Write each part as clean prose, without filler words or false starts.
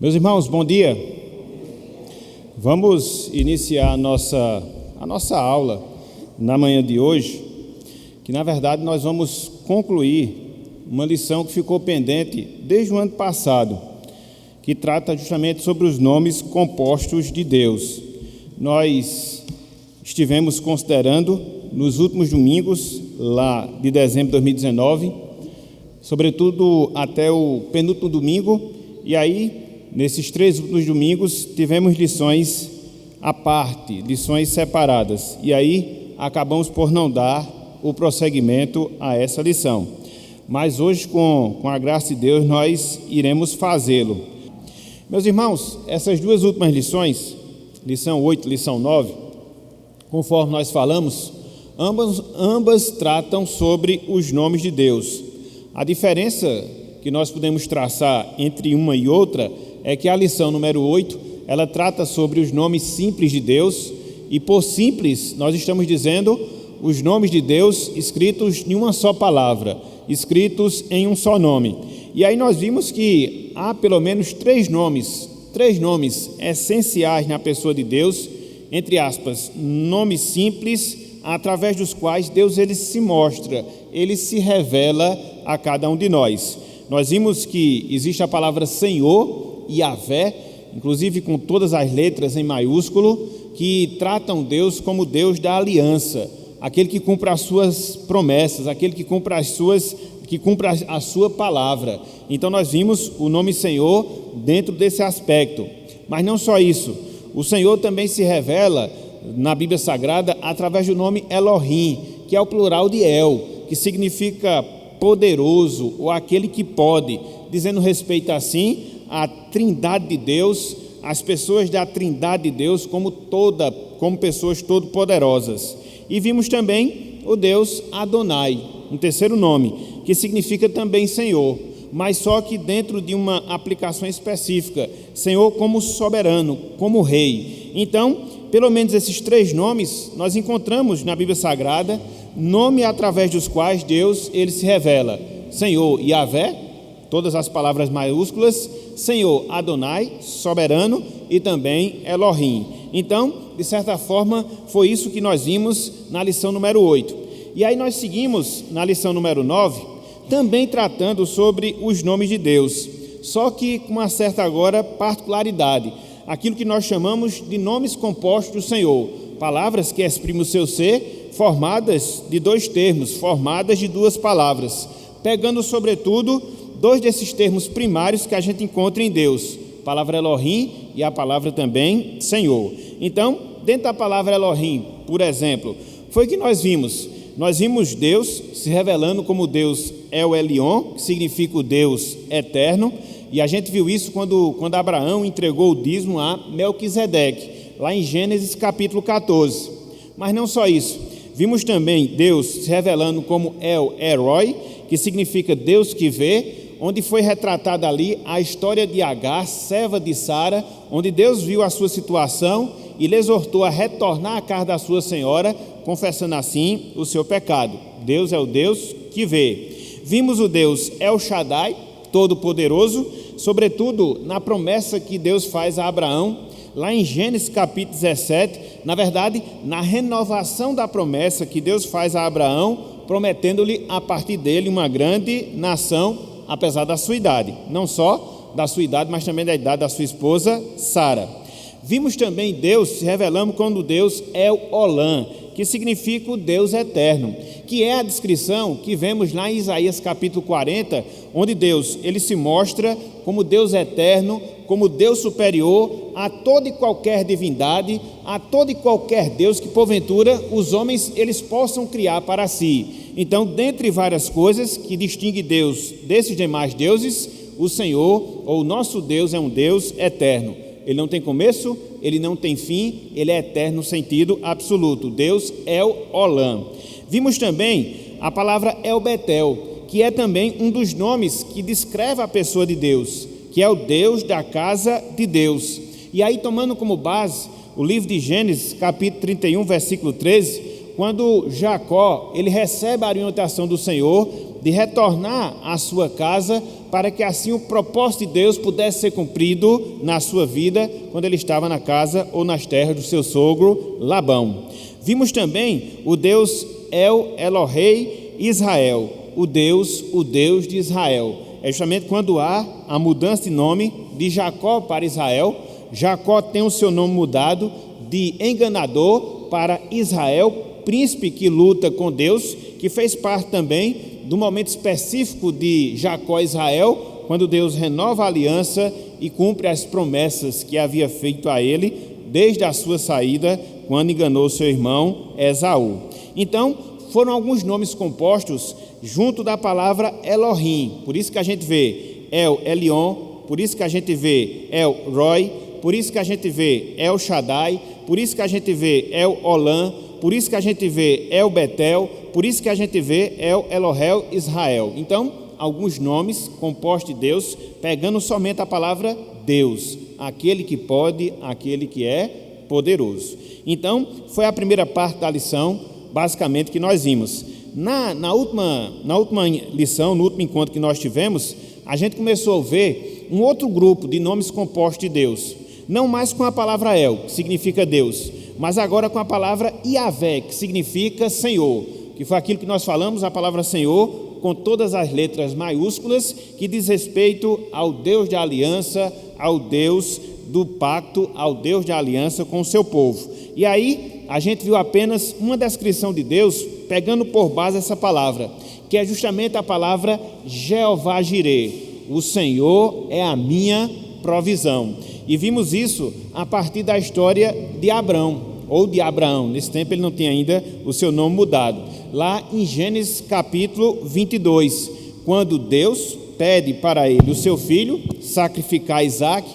Meus irmãos, bom dia. Vamos iniciar a nossa aula na manhã de hoje, que na verdade nós vamos concluir uma lição que ficou pendente desde o ano passado, que trata justamente sobre os nomes compostos de Deus. Nós estivemos considerando nos últimos domingos, lá de dezembro de 2019, sobretudo até o penúltimo domingo, e aí nesses 3 últimos domingos, tivemos lições à parte, lições separadas. E aí, acabamos por não dar o prosseguimento a essa lição. Mas hoje, com a graça de Deus, nós iremos fazê-lo. Meus irmãos, essas 2 últimas lições, lição 8 e lição 9, conforme nós falamos, ambas tratam sobre os nomes de Deus. A diferença que nós podemos traçar entre uma e outra é que a lição número 8, ela trata sobre os nomes simples de Deus, e por simples, nós estamos dizendo os nomes de Deus escritos em uma só palavra, escritos em um só nome. E aí nós vimos que há pelo menos 3 nomes essenciais na pessoa de Deus, entre aspas, nomes simples, através dos quais Deus ele se mostra, ele se revela a cada um de nós. Nós vimos que existe a palavra Senhor, Yahvé, inclusive com todas as letras em maiúsculo, que tratam Deus como Deus da aliança, aquele que cumpre as suas promessas, aquele que cumpre a sua palavra. Então nós vimos o nome Senhor dentro desse aspecto. Mas não só isso, o Senhor também se revela na Bíblia Sagrada através do nome Elohim, que é o plural de El, que significa poderoso ou aquele que pode, dizendo respeito assim a Trindade de Deus, as pessoas da Trindade de Deus como pessoas todo-poderosas. E vimos também o Deus Adonai, um terceiro nome, que significa também Senhor, mas só que dentro de uma aplicação específica, Senhor como soberano, como rei. Então, pelo menos esses 3 nomes nós encontramos na Bíblia Sagrada, nome através dos quais Deus ele se revela: Senhor Yahvé, todas as palavras maiúsculas, Senhor Adonai, soberano, e também Elohim. Então, de certa forma, foi isso que nós vimos na lição número 8. E aí nós seguimos na lição número 9, também tratando sobre os nomes de Deus, só que com uma certa agora particularidade, aquilo que nós chamamos de nomes compostos do Senhor, palavras que exprimem o seu ser, formadas de 2 termos, formadas de 2 palavras, pegando sobretudo 2 desses termos primários que a gente encontra em Deus, a palavra Elohim e a palavra também Senhor. Então, dentro da palavra Elohim, por exemplo, foi que nós vimos Deus se revelando como Deus El Elyon, que significa o Deus eterno, e a gente viu isso quando Abraão entregou o dízimo a Melquisedeque, lá em Gênesis capítulo 14. Mas não só isso, vimos também Deus se revelando como El Eroi, que significa Deus que vê, onde foi retratada ali a história de Agar, serva de Sara, onde Deus viu a sua situação e lhe exortou a retornar à casa da sua senhora, confessando assim o seu pecado. Deus é o Deus que vê. Vimos o Deus El Shaddai, Todo-Poderoso, sobretudo na promessa que Deus faz a Abraão, lá em Gênesis capítulo 17, na verdade, na renovação da promessa que Deus faz a Abraão, prometendo-lhe a partir dele uma grande nação, apesar da sua idade, não só da sua idade, mas também da idade da sua esposa Sara. Vimos também Deus se revelando como Deus El Olam, que significa o Deus eterno, que é a descrição que vemos lá em Isaías capítulo 40, onde Deus ele se mostra como Deus eterno, como Deus superior a toda e qualquer divindade, a todo e qualquer Deus que porventura os homens eles possam criar para si. Então, dentre várias coisas que distingue Deus desses demais deuses, o Senhor, ou o nosso Deus, é um Deus eterno. Ele não tem começo, ele não tem fim, ele é eterno no sentido absoluto. Deus é o Olam. Vimos também a palavra El Betel, que é também um dos nomes que descreve a pessoa de Deus, que é o Deus da casa de Deus. E aí, tomando como base o livro de Gênesis, capítulo 31, versículo 13, quando Jacó ele recebe a orientação do Senhor de retornar à sua casa, para que assim o propósito de Deus pudesse ser cumprido na sua vida, quando ele estava na casa ou nas terras do seu sogro Labão. Vimos também o Deus Elohei Israel, o Deus de Israel. É justamente quando há a mudança de nome de Jacó para Israel. Jacó tem o seu nome mudado de enganador para Israel, príncipe que luta com Deus, que fez parte também do momento específico de Jacó e Israel, quando Deus renova a aliança e cumpre as promessas que havia feito a ele desde a sua saída, quando enganou seu irmão Esaú. Então, foram alguns nomes compostos junto da palavra Elohim. Por isso que a gente vê El Elyon, por isso que a gente vê El Roi, por isso que a gente vê El Shaddai, por isso que a gente vê El Olam, por isso que a gente vê El Betel, por isso que a gente vê El Elohel Israel. Então, alguns nomes compostos de Deus, pegando somente a palavra Deus, aquele que pode, aquele que é poderoso. Então, foi a primeira parte da lição, basicamente, que nós vimos. Na última lição, no último encontro que nós tivemos, a gente começou a ver um outro grupo de nomes compostos de Deus, não mais com a palavra El, que significa Deus, mas agora com a palavra Yahvé, que significa Senhor, que foi aquilo que nós falamos, a palavra Senhor, com todas as letras maiúsculas, que diz respeito ao Deus de aliança, ao Deus do pacto, ao Deus de aliança com o seu povo. E aí, a gente viu apenas uma descrição de Deus, pegando por base essa palavra, que é justamente a palavra Jeová Jireh, o Senhor é a minha provisão. E vimos isso a partir da história de Abrão, ou de Abraão. Nesse tempo ele não tinha ainda o seu nome mudado. Lá em Gênesis capítulo 22, quando Deus pede para ele o seu filho sacrificar Isaac,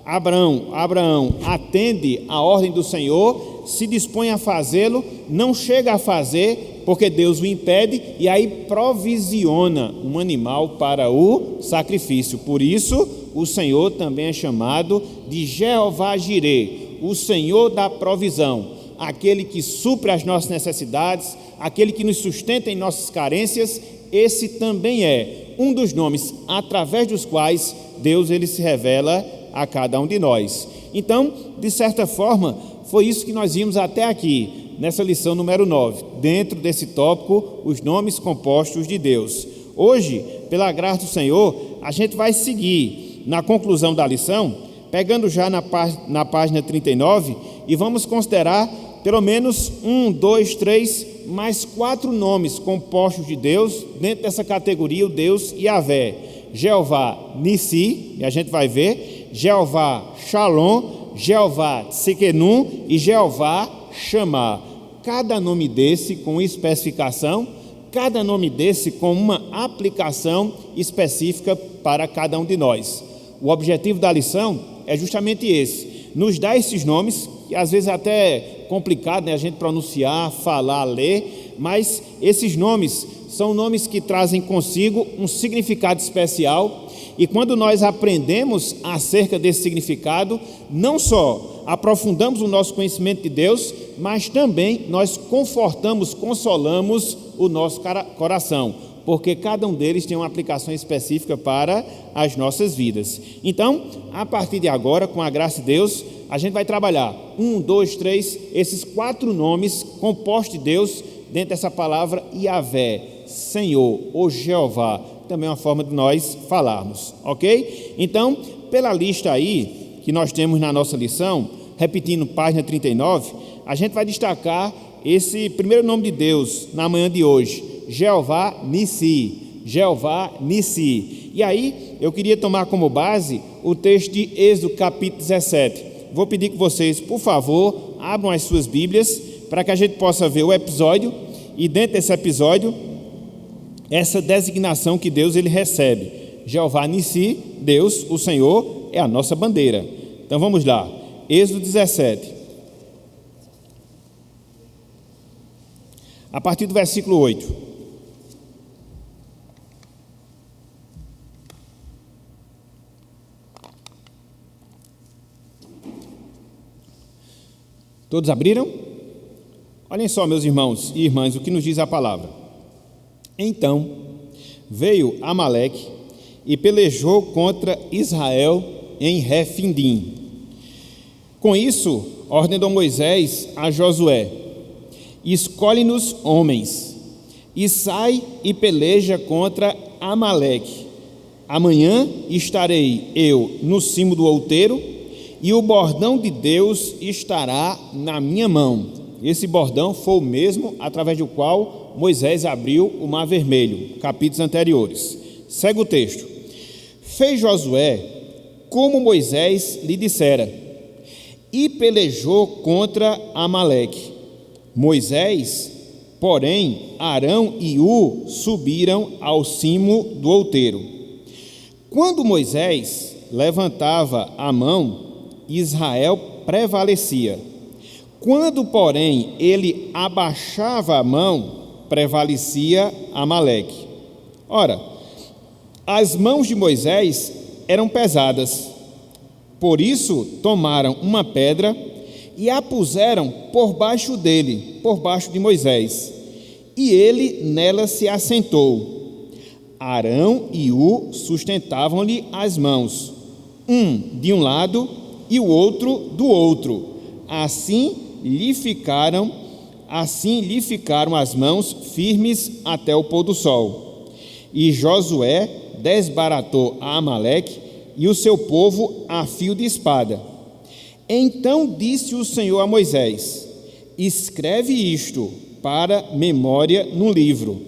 Abraão atende a ordem do Senhor, se dispõe a fazê-lo, não chega a fazer, porque Deus o impede, e aí provisiona um animal para o sacrifício. Por isso, o Senhor também é chamado de Jeová Jireh, o Senhor da provisão, aquele que supre as nossas necessidades, aquele que nos sustenta em nossas carências. Esse também é um dos nomes através dos quais Deus ele se revela a cada um de nós. Então, de certa forma, foi isso que nós vimos até aqui, nessa lição número 9, dentro desse tópico, os nomes compostos de Deus. Hoje, pela graça do Senhor, a gente vai seguir na conclusão da lição, pegando já na página 39, e vamos considerar pelo menos 1, 2, 3, mais 4 nomes compostos de Deus, dentro dessa categoria, o Deus Yahvé. Jeová Nissi, e a gente vai ver, Jeová Shalom, Jeová Tsidkenu e Jeová Shammah. Cada nome desse com especificação, cada nome desse com uma aplicação específica para cada um de nós. O objetivo da lição é justamente esse, nos dar esses nomes, que às vezes é até complicado, né, a gente pronunciar, falar, ler, mas esses nomes são nomes que trazem consigo um significado especial, e quando nós aprendemos acerca desse significado, não só aprofundamos o nosso conhecimento de Deus, mas também nós confortamos, consolamos o nosso coração, porque cada um deles tem uma aplicação específica para as nossas vidas. Então, a partir de agora, com a graça de Deus, a gente vai trabalhar 1, 2, 3, esses 4 nomes compostos de Deus dentro dessa palavra Yahvé, Senhor ou Jeová, também é uma forma de nós falarmos, ok? Então, pela lista aí que nós temos na nossa lição, repetindo página 39, a gente vai destacar esse primeiro nome de Deus na manhã de hoje, Jeová Nissi, Jeová Nissi. E aí, eu queria tomar como base o texto de Êxodo capítulo 17. Vou pedir que vocês, por favor, abram as suas Bíblias, para que a gente possa ver o episódio, e dentro desse episódio, essa designação que Deus ele recebe. Jeová Nissi, Deus, o Senhor, é a nossa bandeira. Então vamos lá, Êxodo 17. A partir do versículo 8. Todos abriram? Olhem só, meus irmãos e irmãs, o que nos diz a palavra. Então, veio Amaleque e pelejou contra Israel em Refidim. Com isso, ordenou Moisés a Josué: escolhe-nos homens, e sai e peleja contra Amaleque. Amanhã estarei eu no cimo do outeiro, e o bordão de Deus estará na minha mão. Esse bordão foi o mesmo através do qual Moisés abriu o Mar Vermelho, capítulos anteriores. Segue o texto. Fez Josué como Moisés lhe dissera, e pelejou contra Amaleque. Moisés, porém, Arão e Ur subiram ao cimo do outeiro. Quando Moisés levantava a mão, Israel prevalecia. Quando, porém, ele abaixava a mão, prevalecia Amaleque. Ora, as mãos de Moisés eram pesadas. Por isso, tomaram uma pedra e a puseram por baixo dele, por baixo de Moisés. E ele nela se assentou. Arão e Ur sustentavam-lhe as mãos, um de um lado e o outro do outro. Assim lhe ficaram as mãos firmes até o pôr do sol. E Josué desbaratou a Amaleque e o seu povo a fio de espada. Então disse o Senhor a Moisés: escreve isto para memória no livro,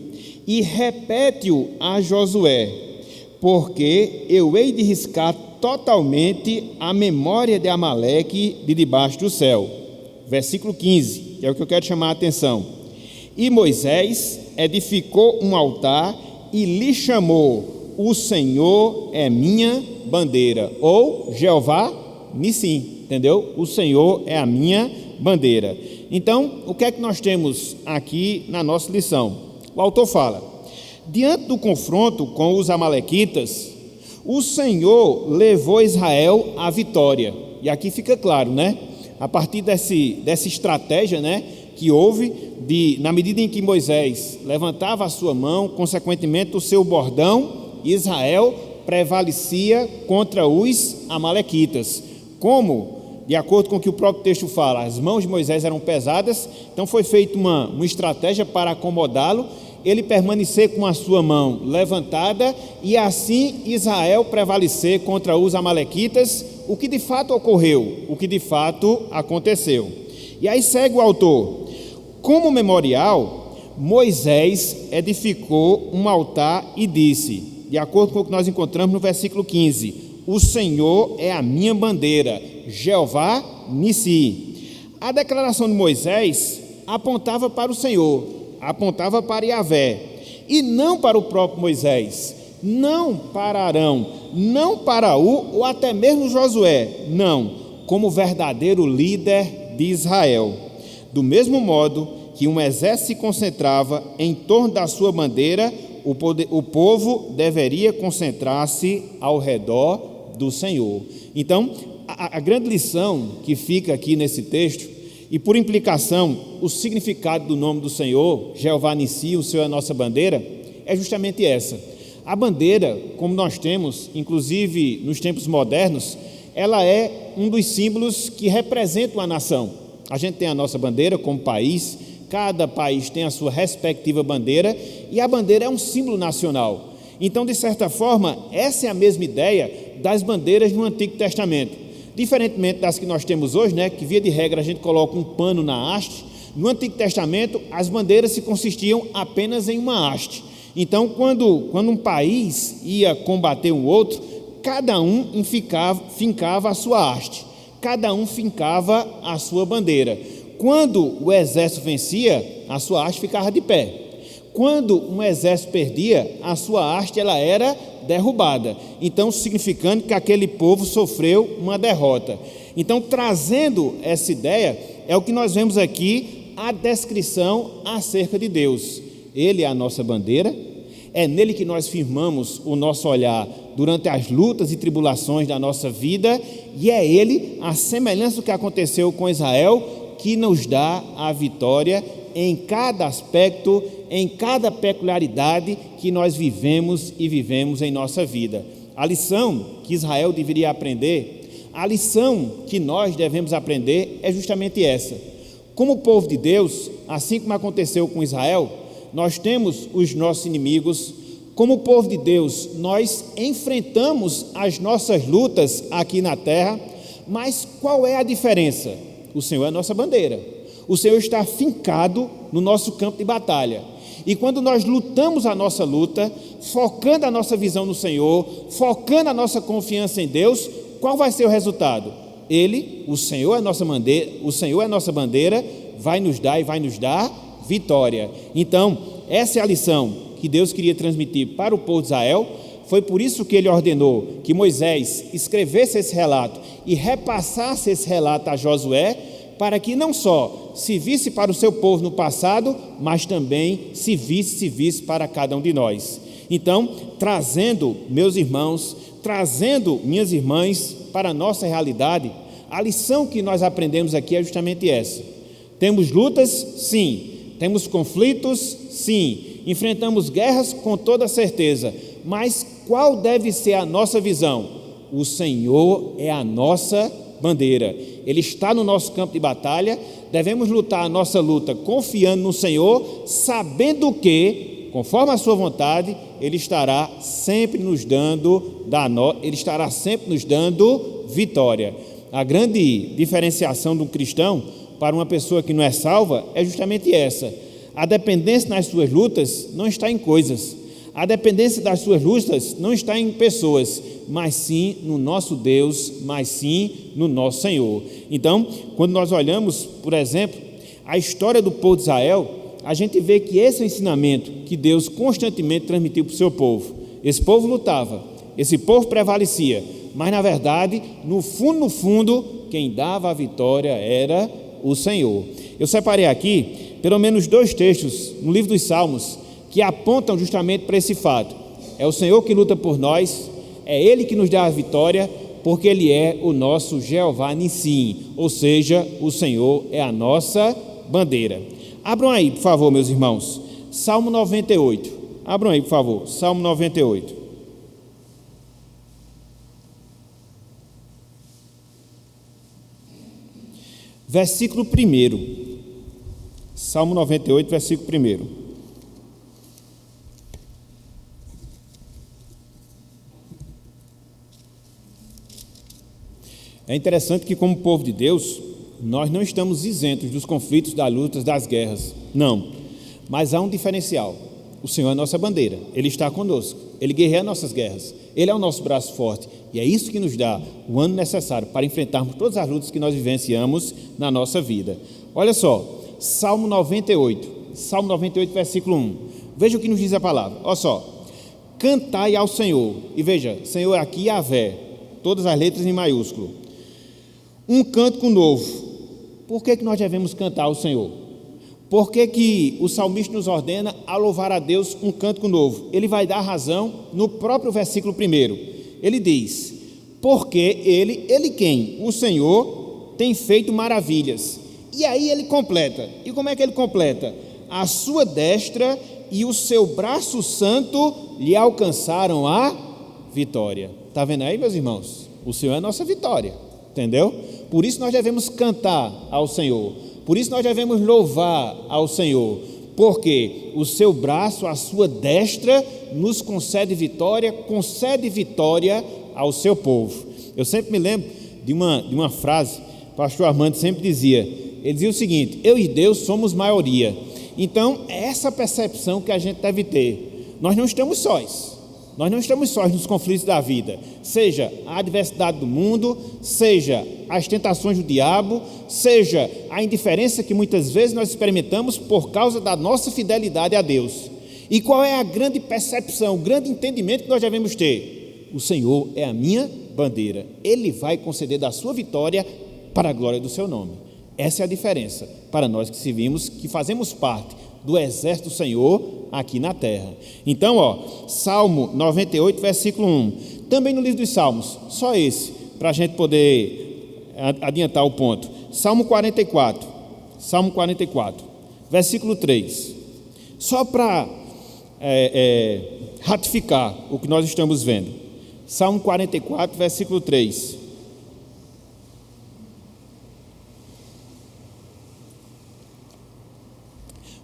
e repete-o a Josué, porque eu hei de riscar totalmente a memória de Amaleque de debaixo do céu. Versículo 15, que é o que eu quero chamar a atenção. E Moisés edificou um altar e lhe chamou: o Senhor é minha bandeira, ou Jeová Nissim, entendeu? O Senhor é a minha bandeira. Então, o que é que nós temos aqui na nossa lição? O autor fala: diante do confronto com os amalequitas, o Senhor levou Israel à vitória. E aqui fica claro, né? A partir dessa estratégia, né, que houve, na medida em que Moisés levantava a sua mão, consequentemente o seu bordão, Israel prevalecia contra os amalequitas. Como, de acordo com o que o próprio texto fala, as mãos de Moisés eram pesadas, então foi feita uma estratégia para acomodá-lo, ele permanecer com a sua mão levantada e assim Israel prevalecer contra os amalequitas, o que de fato ocorreu, o que de fato aconteceu. E aí segue o autor: como memorial, Moisés edificou um altar e disse, de acordo com o que nós encontramos no versículo 15, o Senhor é a minha bandeira, Jeová Nissim. A declaração de Moisés apontava para o Senhor, apontava para Yahvé, e não para o próprio Moisés, não para Arão, não para Ur ou até mesmo Josué, não, como verdadeiro líder de Israel. Do mesmo modo que um exército se concentrava em torno da sua bandeira, o povo deveria concentrar-se ao redor do Senhor. Então, a grande lição que fica aqui nesse texto, e por implicação, o significado do nome do Senhor, Jeová Nissi, o Senhor é a nossa bandeira, é justamente essa. A bandeira, como nós temos, inclusive nos tempos modernos, ela é um dos símbolos que representam a nação. A gente tem a nossa bandeira como país, cada país tem a sua respectiva bandeira, e a bandeira é um símbolo nacional. Então, de certa forma, essa é a mesma ideia das bandeiras no Antigo Testamento. Diferentemente das que nós temos hoje, né, que via de regra a gente coloca um pano na haste, no Antigo Testamento as bandeiras se consistiam apenas em uma haste. Então, quando um país ia combater um outro, cada um fincava a sua haste, cada um fincava a sua bandeira. Quando o exército vencia, a sua haste ficava de pé. Quando um exército perdia, a sua haste ela era derrubada, então significando que aquele povo sofreu uma derrota. Então, trazendo essa ideia, é o que nós vemos aqui, a descrição acerca de Deus. Ele é a nossa bandeira, é nele que nós firmamos o nosso olhar durante as lutas e tribulações da nossa vida, e é ele, a semelhança do que aconteceu com Israel, que nos dá a vitória em cada aspecto, em cada peculiaridade que nós vivemos e vivemos em nossa vida. A lição que Israel deveria aprender, a lição que nós devemos aprender é justamente essa. Como povo de Deus, assim como aconteceu com Israel, nós temos os nossos inimigos. Como povo de Deus, nós enfrentamos as nossas lutas aqui na terra, mas qual é a diferença? O Senhor é a nossa bandeira. O Senhor está fincado no nosso campo de batalha. E quando nós lutamos a nossa luta, focando a nossa visão no Senhor, focando a nossa confiança em Deus, qual vai ser o resultado? O Senhor é a nossa bandeira, vai nos dar e vai nos dar vitória. Então, essa é a lição que Deus queria transmitir para o povo de Israel. Foi por isso que ele ordenou que Moisés escrevesse esse relato e repassasse esse relato a Josué, para que não só se visse para o seu povo no passado, mas também se visse para cada um de nós. Então, trazendo, meus irmãos, trazendo minhas irmãs para a nossa realidade, a lição que nós aprendemos aqui é justamente essa. Temos lutas? Sim. Temos conflitos? Sim. Enfrentamos guerras? Com toda certeza. Mas qual deve ser a nossa visão? O Senhor é a nossa bandeira. Ele está no nosso campo de batalha. Devemos lutar a nossa luta confiando no Senhor, sabendo que, conforme a sua vontade, Ele estará sempre nos dando vitória. A grande diferenciação de um cristão para uma pessoa que não é salva é justamente essa. A dependência nas suas lutas não está em coisas. A dependência das suas lutas não está em pessoas, mas sim no nosso Deus, mas sim no nosso Senhor. Então, quando nós olhamos, por exemplo, a história do povo de Israel, a gente vê que esse é o ensinamento que Deus constantemente transmitiu para o seu povo. Esse povo lutava, esse povo prevalecia, mas na verdade, no fundo, quem dava a vitória era o Senhor. Eu separei aqui pelo menos 2 textos no livro dos Salmos que apontam justamente para esse fato. É o Senhor que luta por nós, é Ele que nos dá a vitória, porque Ele é o nosso Jeová Nissim, ou seja, o Senhor é a nossa bandeira. Abram aí, por favor, meus irmãos, Salmo 98. Abram aí, por favor, Salmo 98. Versículo 1. Salmo 98, versículo 1. É interessante que, como povo de Deus, nós não estamos isentos dos conflitos, das lutas, das guerras. Não. Mas há um diferencial. O Senhor é a nossa bandeira. Ele está conosco. Ele guerreia nossas guerras. Ele é o nosso braço forte. E é isso que nos dá o ânimo necessário para enfrentarmos todas as lutas que nós vivenciamos na nossa vida. Olha só, Salmo 98. Salmo 98, versículo 1. Veja o que nos diz a palavra. Olha só. Cantai ao Senhor. E veja, Senhor aqui, Yahvé. Todas as letras em maiúsculo. Um cântico novo. Por que nós devemos cantar ao Senhor? Por que o salmista nos ordena a louvar a Deus um cântico novo? Ele vai dar razão no próprio versículo 1. Ele diz, porque ele quem? O Senhor tem feito maravilhas. E aí ele completa. E como é que ele completa? A sua destra e o seu braço santo lhe alcançaram a vitória. Está vendo aí, meus irmãos? O Senhor é a nossa vitória. Entendeu? Por isso nós devemos cantar ao Senhor, por isso nós devemos louvar ao Senhor, porque o seu braço, a sua destra, nos concede vitória ao seu povo. Eu sempre me lembro de uma frase, o pastor Armando sempre dizia, ele dizia o seguinte, eu e Deus somos maioria. Então, é essa percepção que a gente deve ter. Nós não estamos sós. Nós não estamos sós nos conflitos da vida, seja a adversidade do mundo, seja as tentações do diabo, seja a indiferença que muitas vezes nós experimentamos por causa da nossa fidelidade a Deus. E qual é a grande percepção, o grande entendimento que nós devemos ter? O Senhor é a minha bandeira, Ele vai conceder da sua vitória para a glória do seu nome. Essa é a diferença para nós que servimos, que fazemos parte do exército do Senhor aqui na terra. Então, Salmo 98, versículo 1. Também no livro dos Salmos, só esse, para a gente poder adiantar o ponto. Salmo 44, versículo 3. Só para ratificar o que nós estamos vendo. Salmo 44, versículo 3.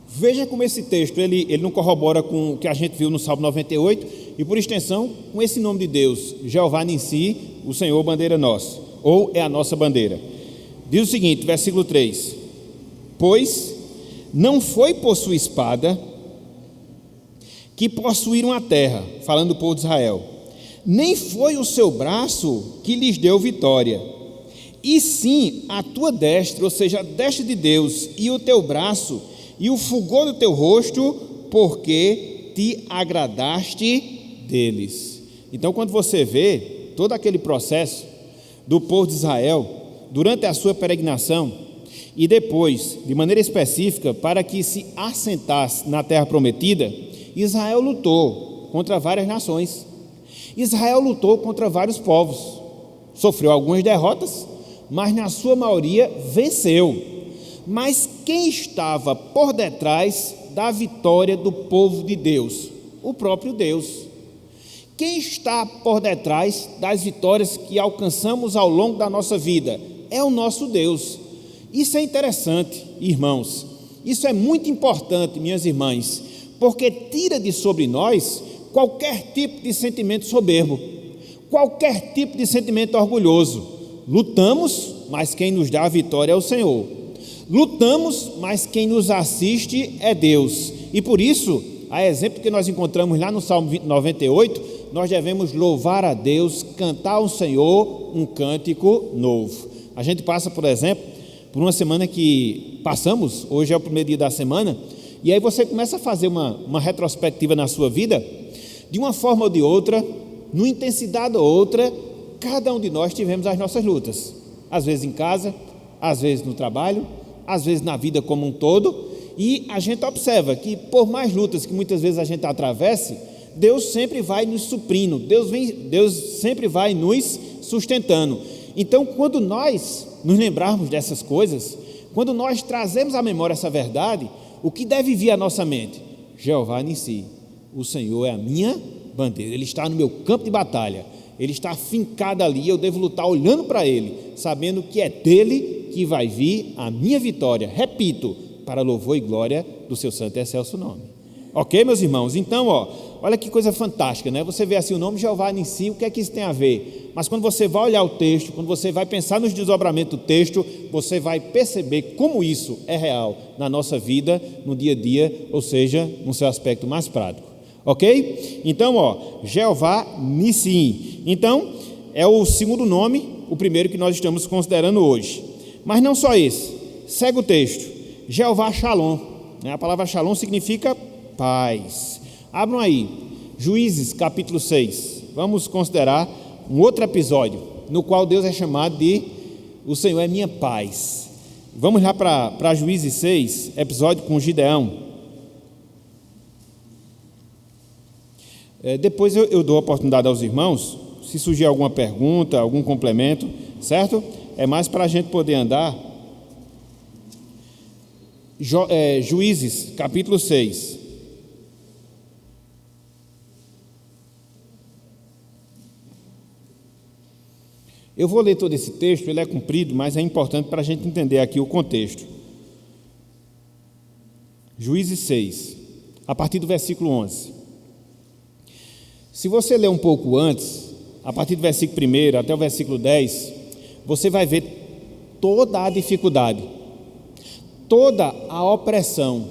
Veja como esse texto, ele não corrobora com o que a gente viu no Salmo 98 e, por extensão, com esse nome de Deus, Jeová Nissi, o Senhor, bandeira nossa, ou é a nossa bandeira. Diz o seguinte, versículo 3: pois não foi por sua espada que possuíram a terra, falando do povo de Israel, nem foi o seu braço que lhes deu vitória, e sim a tua destra, ou seja, a destra de Deus, e o teu braço, e o fulgor do teu rosto, porque te agradaste deles. Então, quando você vê todo aquele processo do povo de Israel, durante a sua peregrinação, e depois, de maneira específica, para que se assentasse na terra prometida, Israel lutou contra várias nações. Israel lutou contra vários povos, sofreu algumas derrotas, mas na sua maioria venceu. Mas quem estava por detrás da vitória do povo de Deus? O próprio Deus. Quem está por detrás das vitórias que alcançamos ao longo da nossa vida? É o nosso Deus. Isso é interessante, irmãos. Isso é muito importante, minhas irmãs, porque tira de sobre nós qualquer tipo de sentimento soberbo, qualquer tipo de sentimento orgulhoso. Lutamos, mas quem nos dá a vitória é o Senhor. Lutamos, mas quem nos assiste é Deus. E por isso, a exemplo que nós encontramos lá no Salmo 98, nós devemos louvar a Deus, cantar ao Senhor um cântico novo. A gente passa, por exemplo, por uma semana que passamos, hoje é o primeiro dia da semana, e aí você começa a fazer uma retrospectiva na sua vida, de uma forma ou de outra, numa intensidade ou outra, cada um de nós tivemos as nossas lutas, às vezes em casa, às vezes no trabalho, às vezes na vida como um todo, e a gente observa que por mais lutas que muitas vezes a gente atravesse, Deus sempre vai nos suprindo, Deus sempre vai nos sustentando. Então, quando nós nos lembrarmos dessas coisas, quando nós trazemos à memória essa verdade, o que deve vir à nossa mente? Jeová Nissi, o Senhor é a minha bandeira, Ele está no meu campo de batalha, Ele está afincado ali, eu devo lutar olhando para Ele, sabendo que é dEle que vai vir a minha vitória, repito, para louvor e glória do seu santo e excelso nome. Ok, meus irmãos? Então, olha que coisa fantástica, né? Você vê assim o nome Jeová Nissi, o que é que isso tem a ver? Mas quando você vai olhar o texto, quando você vai pensar nos desdobramentos do texto, você vai perceber como isso é real na nossa vida, no dia a dia, ou seja, no seu aspecto mais prático. Ok? Então, Jeová Nissi. Então, é o segundo nome, o primeiro que nós estamos considerando hoje. Mas não só esse, segue o texto, Jeová Shalom, né? A palavra Shalom significa paz. Abram aí, Juízes capítulo 6, vamos considerar um outro episódio, no qual Deus é chamado de o Senhor é minha paz. Vamos lá para Juízes 6, episódio com Gideão. Depois eu dou a oportunidade aos irmãos, se surgir alguma pergunta, algum complemento, certo? É mais para a gente poder andar. Juízes, capítulo 6. Eu vou ler todo esse texto, ele é comprido, mas é importante para a gente entender aqui o contexto. Juízes 6, a partir do versículo 11. Se você ler um pouco antes, a partir do versículo 1 até o versículo 10, você vai ver toda a dificuldade, toda a opressão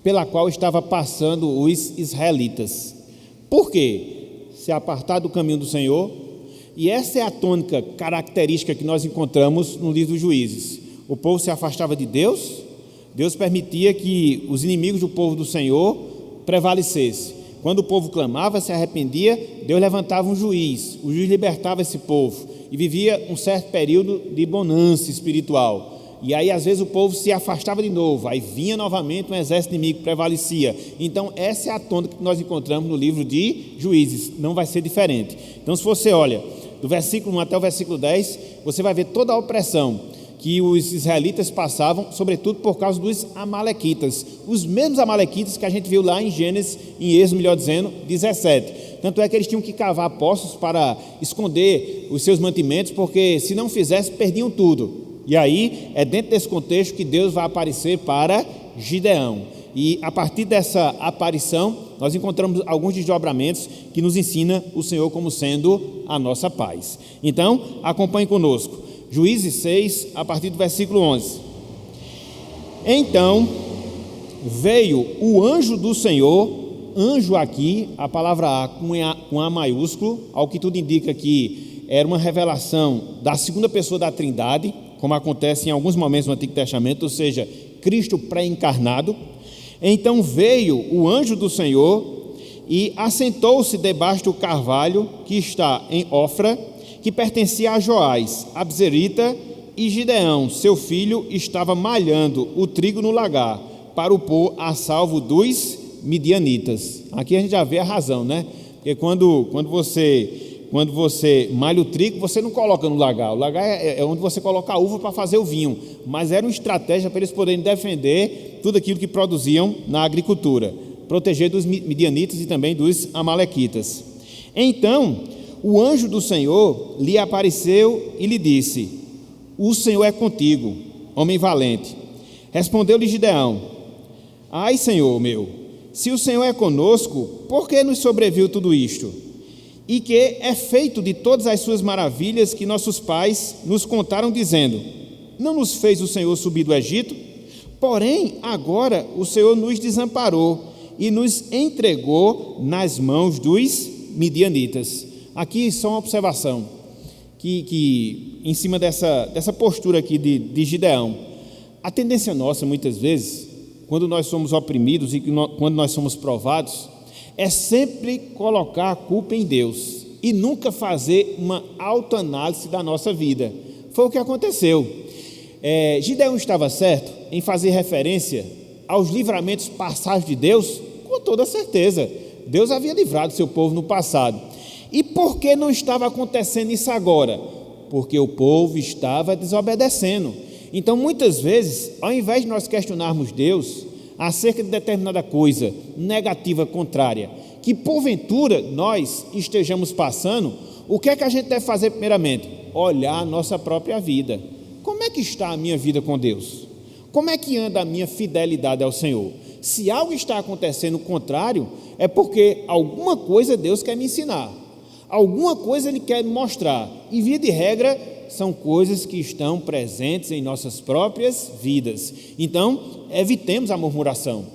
pela qual estava passando os israelitas. Por quê? Se apartar do caminho do Senhor, e essa é a tônica característica que nós encontramos no livro dos Juízes. O povo se afastava de Deus, Deus permitia que os inimigos do povo do Senhor prevalecessem. Quando o povo clamava, se arrependia, Deus levantava um juiz, o juiz libertava esse povo e vivia um certo período de bonança espiritual. E aí às vezes o povo se afastava de novo, aí vinha novamente um exército inimigo que prevalecia. Então essa é a tônica que nós encontramos no livro de Juízes, não vai ser diferente. Então se você olha do versículo 1 até o versículo 10, você vai ver toda a opressão que os israelitas passavam, sobretudo por causa dos amalequitas, os mesmos amalequitas que a gente viu lá em Gênesis, em Êxodo, melhor dizendo, 17. Tanto é que eles tinham que cavar poços para esconder os seus mantimentos, porque se não fizesse, perdiam tudo. E aí é dentro desse contexto que Deus vai aparecer para Gideão. E a partir dessa aparição, nós encontramos alguns desdobramentos que nos ensina o Senhor como sendo a nossa paz. Então, acompanhe conosco. Juízes 6, a partir do versículo 11. Então veio o anjo do Senhor, anjo aqui, a palavra A com A maiúsculo, ao que tudo indica que era uma revelação da segunda pessoa da Trindade, como acontece em alguns momentos no Antigo Testamento, ou seja, Cristo pré-encarnado. Então veio o anjo do Senhor e assentou-se debaixo do carvalho que está em Ofra, que pertencia a Joás, Abzerita, e Gideão, seu filho, estava malhando o trigo no lagar, para o pôr a salvo dos midianitas. Aqui a gente já vê a razão, né? Porque quando você malha o trigo, você não coloca no lagar. O lagar é onde você coloca a uva para fazer o vinho. Mas era uma estratégia para eles poderem defender tudo aquilo que produziam na agricultura, proteger dos midianitas e também dos amalequitas. Então o anjo do Senhor lhe apareceu e lhe disse: o Senhor é contigo, homem valente. Respondeu-lhe Gideão: ai, Senhor meu, se o Senhor é conosco, por que nos sobreviu tudo isto? E que é feito de todas as suas maravilhas que nossos pais nos contaram, dizendo: não nos fez o Senhor subir do Egito? Porém, agora o Senhor nos desamparou e nos entregou nas mãos dos midianitas. Aqui só uma observação, que em cima dessa postura aqui de Gideão. A tendência nossa, muitas vezes, quando nós somos oprimidos e quando nós somos provados, é sempre colocar a culpa em Deus e nunca fazer uma autoanálise da nossa vida. Foi o que aconteceu. Gideão estava certo em fazer referência aos livramentos passados de Deus? Com toda certeza. Deus havia livrado seu povo no passado. E por que não estava acontecendo isso agora? Porque o povo estava desobedecendo. Então, muitas vezes, ao invés de nós questionarmos Deus acerca de determinada coisa negativa, contrária, que porventura nós estejamos passando, o que é que a gente deve fazer primeiramente? Olhar a nossa própria vida. Como é que está a minha vida com Deus? Como é que anda a minha fidelidade ao Senhor? Se algo está acontecendo contrário, é porque alguma coisa Deus quer me ensinar. Alguma coisa Ele quer me mostrar. E, via de regra, são coisas que estão presentes em nossas próprias vidas. Então, evitemos a murmuração.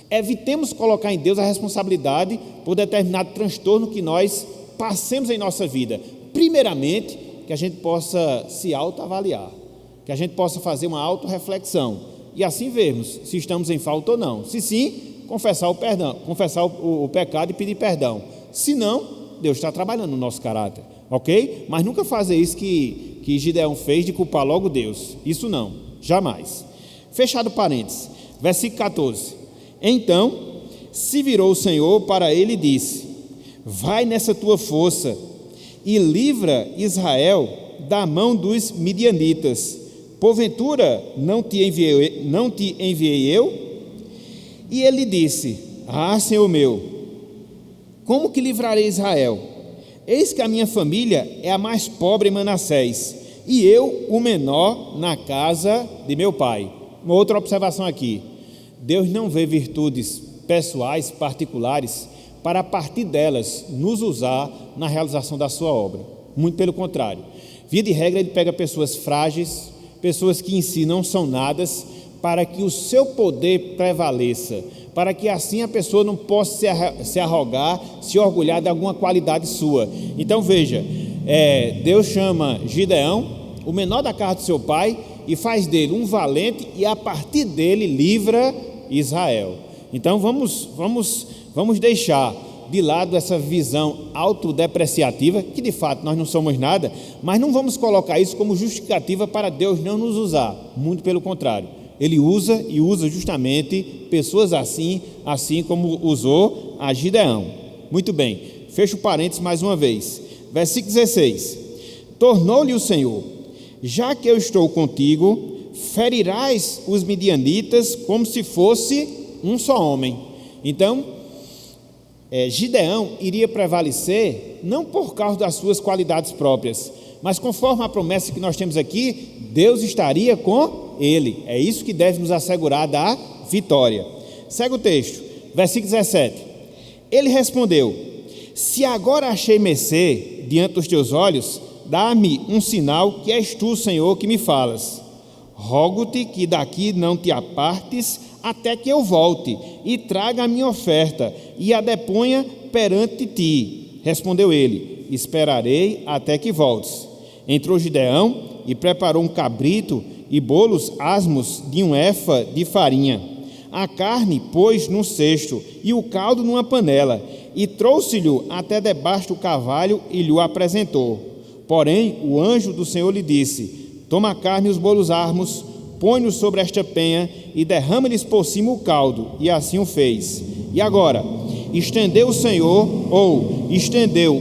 Evitemos colocar em Deus a responsabilidade por determinado transtorno que nós passemos em nossa vida. Primeiramente, que a gente possa se autoavaliar, que a gente possa fazer uma autorreflexão e assim vermos se estamos em falta ou não. Se sim, confessar o pecado e pedir perdão. Se não, Deus está trabalhando no nosso caráter, ok? Mas nunca fazer isso que Gideão fez, de culpar logo Deus. Isso não, jamais. Fechado parênteses, versículo 14. Então se virou o Senhor para ele e disse: vai nessa tua força e livra Israel da mão dos midianitas. Porventura não te enviei eu? E ele disse: ah, Senhor meu, como que livrarei Israel? Eis que a minha família é a mais pobre em Manassés, e eu o menor na casa de meu pai. Uma outra observação aqui: Deus não vê virtudes pessoais, particulares, para a partir delas nos usar na realização da sua obra. Muito pelo contrário. Via de regra, Ele pega pessoas frágeis, pessoas que em si não são nadas, para que o seu poder prevaleça, para que assim a pessoa não possa se arrogar, se orgulhar de alguma qualidade sua. Então veja, Deus chama Gideão, o menor da casa do seu pai, e faz dele um valente, e a partir dele livra Israel. Então vamos deixar de lado essa visão autodepreciativa, que de fato nós não somos nada, mas não vamos colocar isso como justificativa para Deus não nos usar. Muito pelo contrário, Ele usa e usa justamente pessoas assim como usou a Gideão. Muito bem, fecho parênteses mais uma vez. Versículo 16: tornou-lhe o Senhor: já que eu estou contigo, ferirás os midianitas como se fosse um só homem. Então, Gideão iria prevalecer não por causa das suas qualidades próprias, mas conforme a promessa que nós temos aqui, Deus estaria com ele. É isso que deve nos assegurar da vitória. Segue o texto, versículo 17. Ele respondeu: se agora achei mercê diante dos teus olhos, dá-me um sinal que és tu, Senhor, que me falas. Rogo-te que daqui não te apartes até que eu volte e traga a minha oferta e a deponha perante ti. Respondeu ele: esperarei até que voltes. Entrou Gideão e preparou um cabrito e bolos asmos de um efa de farinha. A carne pôs num cesto e o caldo numa panela, e trouxe-lhe até debaixo do cavalo e lhe o apresentou. Porém, o anjo do Senhor lhe disse: toma a carne e os bolos asmos, põe-nos sobre esta penha e derrama-lhes por cima o caldo. E assim o fez. E agora, estendeu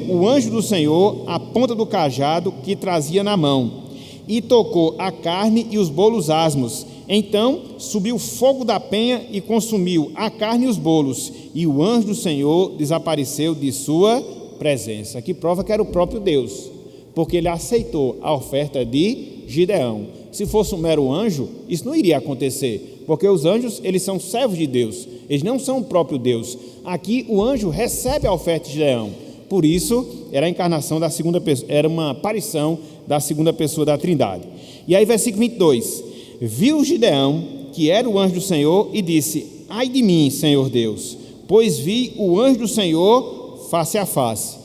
o anjo do Senhor a ponta do cajado que trazia na mão, e tocou a carne e os bolos asmos. Então subiu o fogo da penha e consumiu a carne e os bolos, e o anjo do Senhor desapareceu de sua presença. Que prova que era o próprio Deus, porque ele aceitou a oferta de Gideão. Se fosse um mero anjo, isso não iria acontecer, porque os anjos, eles são servos de Deus, eles não são o próprio Deus. Aqui o anjo recebe a oferta de Gideão, por isso era a encarnação da segunda pessoa, era uma aparição da segunda pessoa da Trindade. E aí versículo 22, viu Gideão que era o anjo do Senhor e disse: ai de mim, Senhor Deus, pois vi o anjo do Senhor face a face.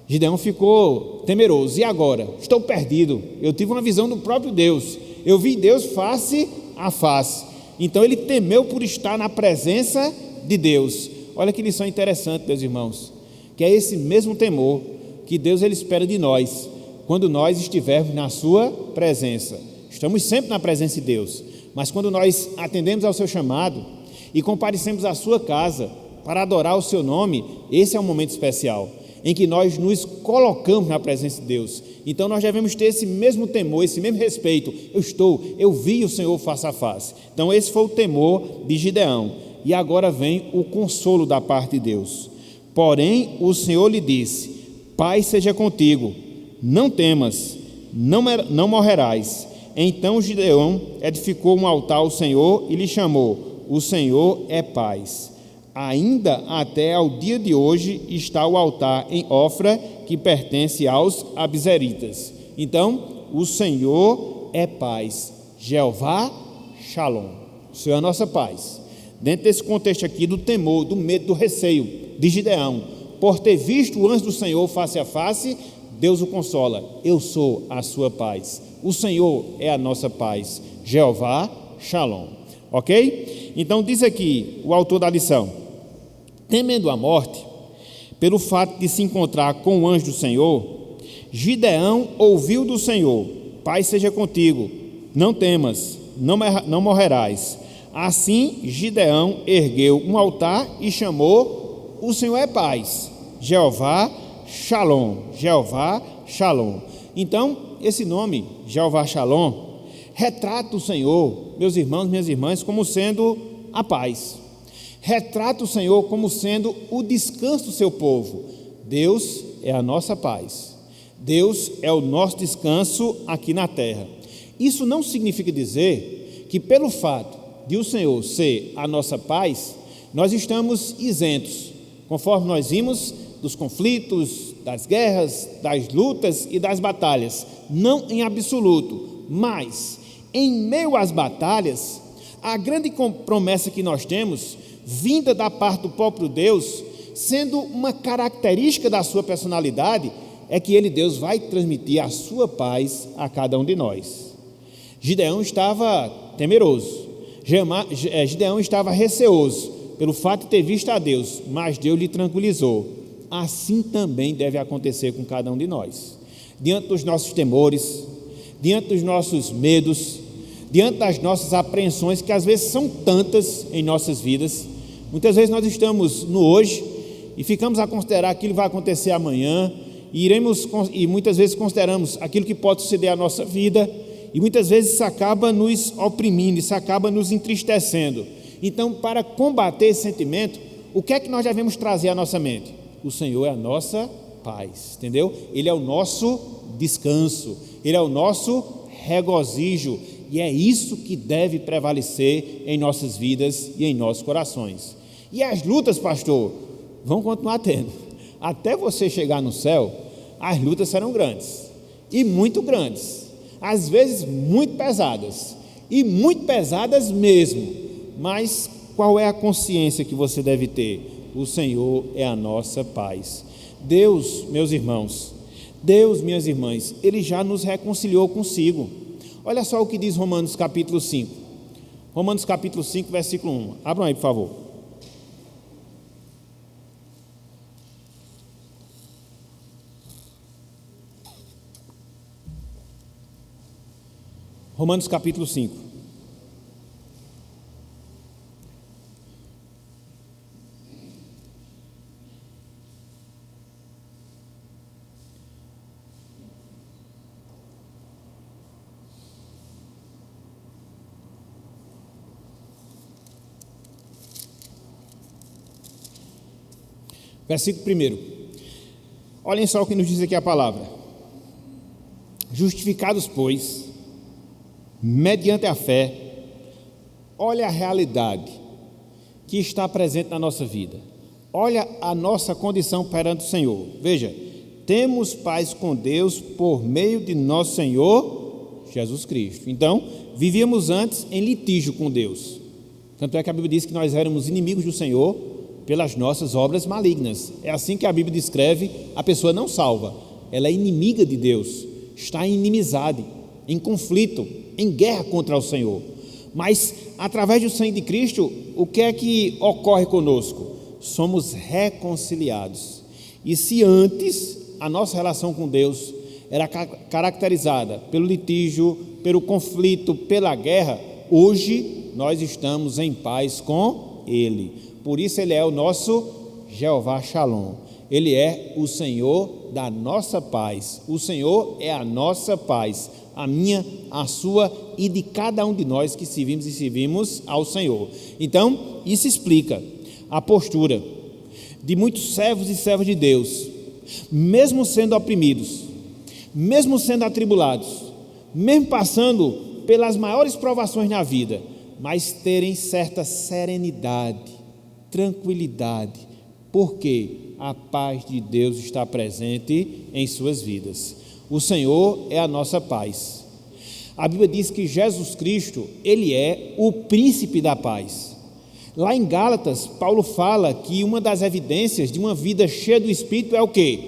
Gideão ficou temeroso. E agora? Estou perdido. Eu tive uma visão do próprio Deus. Eu vi Deus face a face. Então ele temeu por estar na presença de Deus. Olha que lição interessante, meus irmãos. Que é esse mesmo temor que Deus ele espera de nós, quando nós estivermos na sua presença. Estamos sempre na presença de Deus. Mas quando nós atendemos ao seu chamado e comparecemos à sua casa para adorar o seu nome, esse é um momento especial, em que nós nos colocamos na presença de Deus. Então nós devemos ter esse mesmo temor, esse mesmo respeito. Eu vi o Senhor face a face. Então esse foi o temor de Gideão. E agora vem o consolo da parte de Deus. Porém o Senhor lhe disse: paz seja contigo, não temas, não morrerás. Então Gideão edificou um altar ao Senhor e lhe chamou: o Senhor é paz. Ainda até ao dia de hoje está o altar em Ofra, que pertence aos abizeritas. Então, o Senhor é paz. Jeová Shalom. O Senhor é a nossa paz. Dentro desse contexto aqui do temor, do medo, do receio de Gideão, por ter visto o anjo do Senhor face a face, Deus o consola: eu sou a sua paz. O Senhor é a nossa paz. Jeová Shalom. Ok? Então diz aqui o autor da lição: temendo a morte, pelo fato de se encontrar com o anjo do Senhor, Gideão ouviu do Senhor: paz seja contigo, não temas, não morrerás. Assim Gideão ergueu um altar e chamou: o Senhor é paz. Jeová Shalom. Jeová Shalom. Então esse nome, Jeová Shalom, retrata o Senhor, meus irmãos, minhas irmãs, como sendo a paz. Retrata o Senhor como sendo o descanso do seu povo. Deus é a nossa paz. Deus é o nosso descanso aqui na terra. Isso não significa dizer que pelo fato de o Senhor ser a nossa paz, nós estamos isentos, conforme nós vimos, dos conflitos, das guerras, das lutas e das batalhas. Não em absoluto, mas em meio às batalhas, a grande promessa que nós temos, vinda da parte do próprio Deus, sendo uma característica da sua personalidade, é que Ele, Deus, vai transmitir a sua paz a cada um de nós. Gideão estava temeroso, Gideão estava receoso pelo fato de ter visto a Deus, mas Deus lhe tranquilizou. Assim também deve acontecer com cada um de nós. Diante dos nossos temores, diante dos nossos medos, diante das nossas apreensões, que às vezes são tantas em nossas vidas, muitas vezes nós estamos no hoje e ficamos a considerar aquilo que vai acontecer amanhã, e muitas vezes consideramos aquilo que pode suceder à nossa vida, E muitas vezes isso acaba nos oprimindo, isso acaba nos entristecendo. Então, para combater esse sentimento, o que é que nós devemos trazer à nossa mente? O Senhor é a nossa paz, entendeu? Ele é o nosso descanso, Ele é o nosso regozijo, e é isso que deve prevalecer em nossas vidas e em nossos corações. E as lutas, pastor, vão continuar tendo. Até você chegar no céu, as lutas serão grandes, e muito grandes, às vezes muito pesadas, e muito pesadas mesmo. Mas qual é a consciência que você deve ter? O Senhor é a nossa paz. Deus, meus irmãos, Deus, minhas irmãs, Ele já nos reconciliou consigo. Olha só o que diz Romanos capítulo 5. Romanos capítulo 5, versículo 1. Abram aí, por favor. Romanos capítulo 5. Versículo 1. Olhem só o que nos diz aqui a palavra. Justificados, pois, mediante a fé, olha a realidade que está presente na nossa vida. Olha a nossa condição perante o Senhor. Veja, temos paz com Deus por meio de nosso Senhor Jesus Cristo. Então, vivíamos antes em litígio com Deus. Tanto é que a Bíblia diz que nós éramos inimigos do Senhor pelas nossas obras malignas. É assim que a Bíblia descreve a pessoa não salva. Ela é inimiga de Deus, está em inimizade, em conflito, em guerra contra o Senhor. Mas, através do sangue de Cristo, o que é que ocorre conosco? Somos reconciliados. E se antes a nossa relação com Deus era caracterizada pelo litígio, pelo conflito, pela guerra, hoje nós estamos em paz com Ele. Por isso Ele é o nosso Jeová Shalom. Ele é o Senhor da nossa paz. O Senhor é a nossa paz, a minha, a sua e de cada um de nós que servimos e servimos ao Senhor. Então, isso explica a postura de muitos servos e servas de Deus, mesmo sendo oprimidos, mesmo sendo atribulados, mesmo passando pelas maiores provações na vida, mas terem certa serenidade, tranquilidade, porque a paz de Deus está presente em suas vidas. O Senhor é a nossa paz. A Bíblia diz que Jesus Cristo, Ele é o príncipe da paz. Lá em Gálatas, Paulo fala que uma das evidências de uma vida cheia do Espírito é o quê?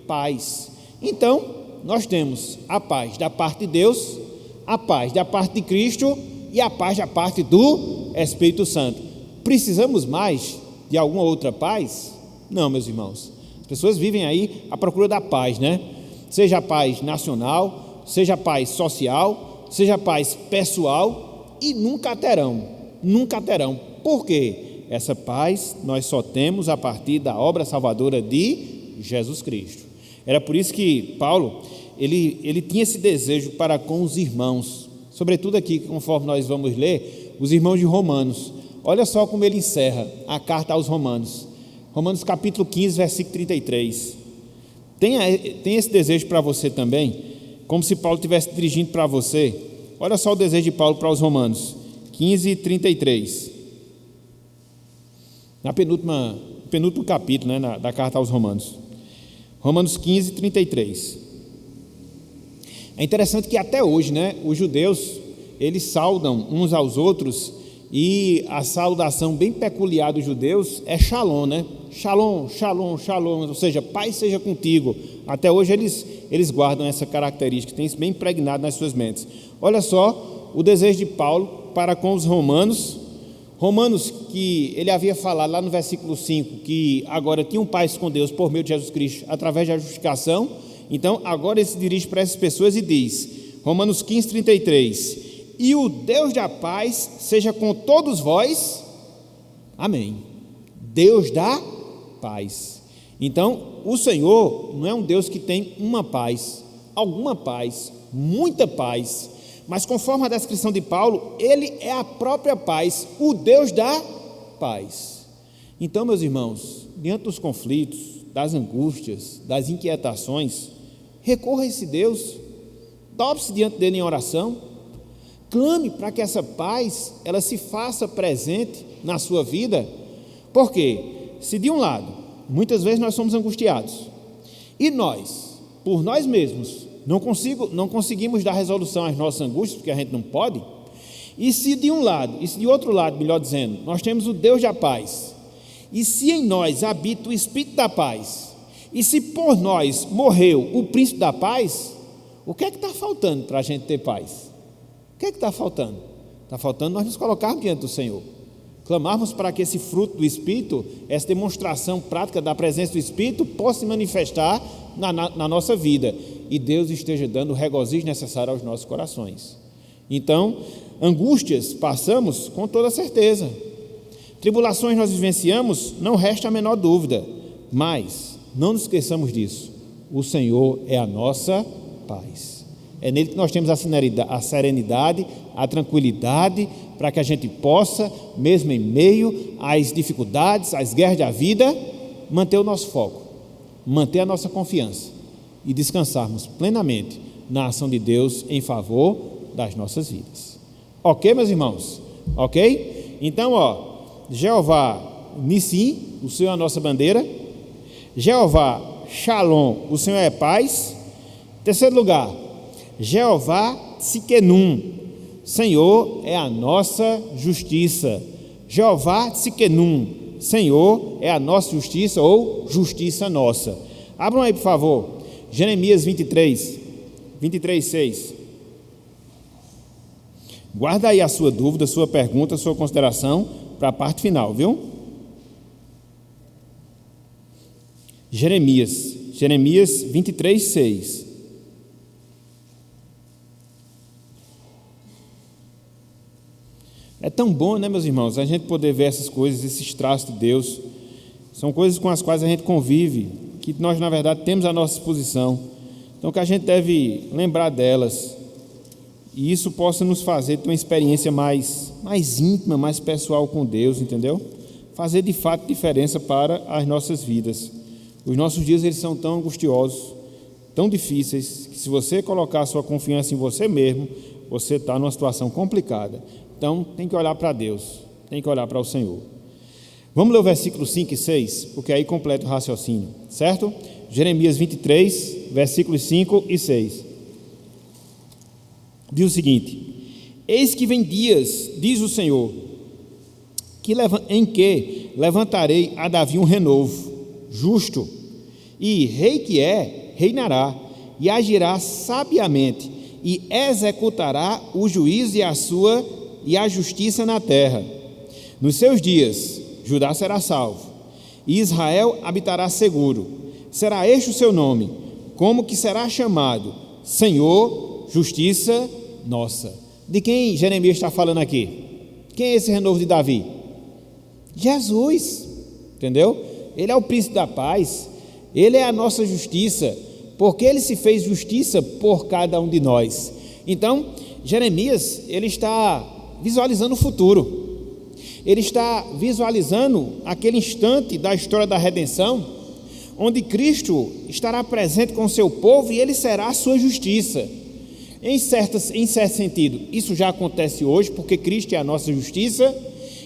Paz. Então, nós temos a paz da parte de Deus, a paz da parte de Cristo e a paz da parte do Espírito Santo. Precisamos mais de alguma outra paz? Não, meus irmãos. As pessoas vivem aí à procura da paz, né? Seja a paz nacional, seja a paz social, seja a paz pessoal, e nunca terão. Por quê? Essa paz nós só temos a partir da obra salvadora de Jesus Cristo. Era por isso que Paulo, ele tinha esse desejo para com os irmãos, sobretudo aqui, conforme nós vamos ler, os irmãos de Romanos. Olha só como ele encerra a carta aos Romanos. Romanos capítulo 15, versículo 33. Tem esse desejo para você também, como se Paulo estivesse dirigindo para você. Olha só o desejo de Paulo para os Romanos 15, 33. Na penúltimo capítulo, né, da carta aos Romanos. Romanos 15, 33. É interessante que até hoje, né, os judeus, eles saudam uns aos outros, e a saudação bem peculiar dos judeus é Shalom, né? Shalom, Shalom, Shalom, ou seja, paz seja contigo. Até hoje eles guardam essa característica, tem isso bem impregnado nas suas mentes. Olha só o desejo de Paulo para com os romanos, que ele havia falado lá no versículo 5, que agora tinham paz com Deus por meio de Jesus Cristo, através da justificação. Então, agora ele se dirige para essas pessoas e diz, Romanos 15, 33, e o Deus da paz seja com todos vós, amém. Deus da paz. Então, o Senhor não é um Deus que tem uma paz, alguma paz, muita paz, mas conforme a descrição de Paulo, ele é a própria paz, o Deus da paz. Então, meus irmãos, diante dos conflitos, das angústias, das inquietações, recorra a esse Deus, dobre-se diante dele em oração, clame para que essa paz ela se faça presente na sua vida, porque se de um lado, muitas vezes nós somos angustiados, e nós, por nós mesmos, não conseguimos dar resolução às nossas angústias, porque a gente não pode, e se de um lado, e se de outro lado, melhor dizendo, nós temos o Deus da paz, e se em nós habita o Espírito da paz, e se por nós morreu o Príncipe da paz, o que é que está faltando para a gente ter paz? O que é que está faltando? Está faltando nós nos colocarmos diante do Senhor, clamarmos para que esse fruto do Espírito, essa demonstração prática da presença do Espírito, possa se manifestar na nossa vida, e Deus esteja dando o regozijo necessário aos nossos corações. Então, angústias passamos com toda certeza, tribulações nós vivenciamos, não resta a menor dúvida, mas não nos esqueçamos disso, o Senhor é a nossa paz, é nele que nós temos a serenidade, a tranquilidade, para que a gente possa, mesmo em meio às dificuldades, às guerras da vida, manter o nosso foco, manter a nossa confiança e descansarmos plenamente na ação de Deus em favor das nossas vidas. Ok, meus irmãos? Ok? Então, Jeová Nissim, o Senhor é a nossa bandeira. Jeová Shalom, o Senhor é paz. Terceiro lugar, Jeová Tsidkenu, Senhor é a nossa justiça. Jeová Tsidkenu, Senhor é a nossa justiça ou justiça nossa. Abram aí, por favor, Jeremias 23, 6. Guarda aí a sua dúvida, a sua pergunta, a sua consideração para a parte final, viu? Jeremias 23, 6. É tão bom, né, meus irmãos, a gente poder ver essas coisas, esses traços de Deus. São coisas com as quais a gente convive, que nós, na verdade, temos à nossa disposição. Então, que a gente deve lembrar delas, e isso possa nos fazer ter uma experiência mais íntima, mais pessoal com Deus, entendeu? Fazer, de fato, diferença para as nossas vidas. Os nossos dias, eles são tão angustiosos, tão difíceis, que se você colocar a sua confiança em você mesmo, você está numa situação complicada. Então, tem que olhar para Deus, tem que olhar para o Senhor. Vamos ler o versículo 5 e 6, porque aí completa o raciocínio, certo? Jeremias 23, versículos 5 e 6. Diz o seguinte: eis que vem dias, diz o Senhor, em que levantarei a Davi um renovo, justo, e rei que reinará, e agirá sabiamente, e executará o juízo e a justiça na terra. Nos seus dias, Judá será salvo, e Israel habitará seguro. Será este o seu nome, como que será chamado? Senhor, justiça nossa. De quem Jeremias está falando aqui? Quem é esse renovo de Davi? Jesus, entendeu? Ele é o príncipe da paz, ele é a nossa justiça, porque ele se fez justiça por cada um de nós. Então, Jeremias, ele está visualizando o futuro, ele está visualizando aquele instante da história da redenção, onde Cristo estará presente com o seu povo e ele será a sua justiça. Em certo sentido, isso já acontece hoje, porque Cristo é a nossa justiça,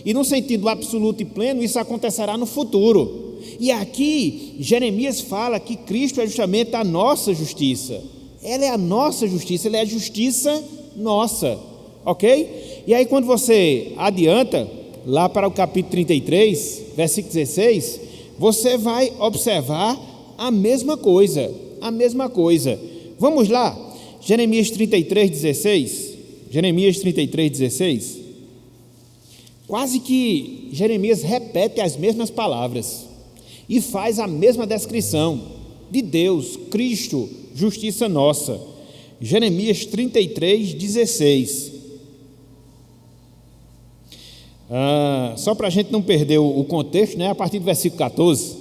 e no sentido absoluto e pleno, isso acontecerá no futuro. E aqui, Jeremias fala que Cristo é justamente a nossa justiça. Ele é a nossa justiça, ele é a justiça nossa, ok? E aí quando você adianta, lá para o capítulo 33, versículo 16, você vai observar a mesma coisa, Vamos lá, Jeremias 33, 16. Quase que Jeremias repete as mesmas palavras e faz a mesma descrição de Deus, Cristo, justiça nossa. Jeremias 33, 16. Só para a gente não perder o contexto, né? A partir do versículo 14,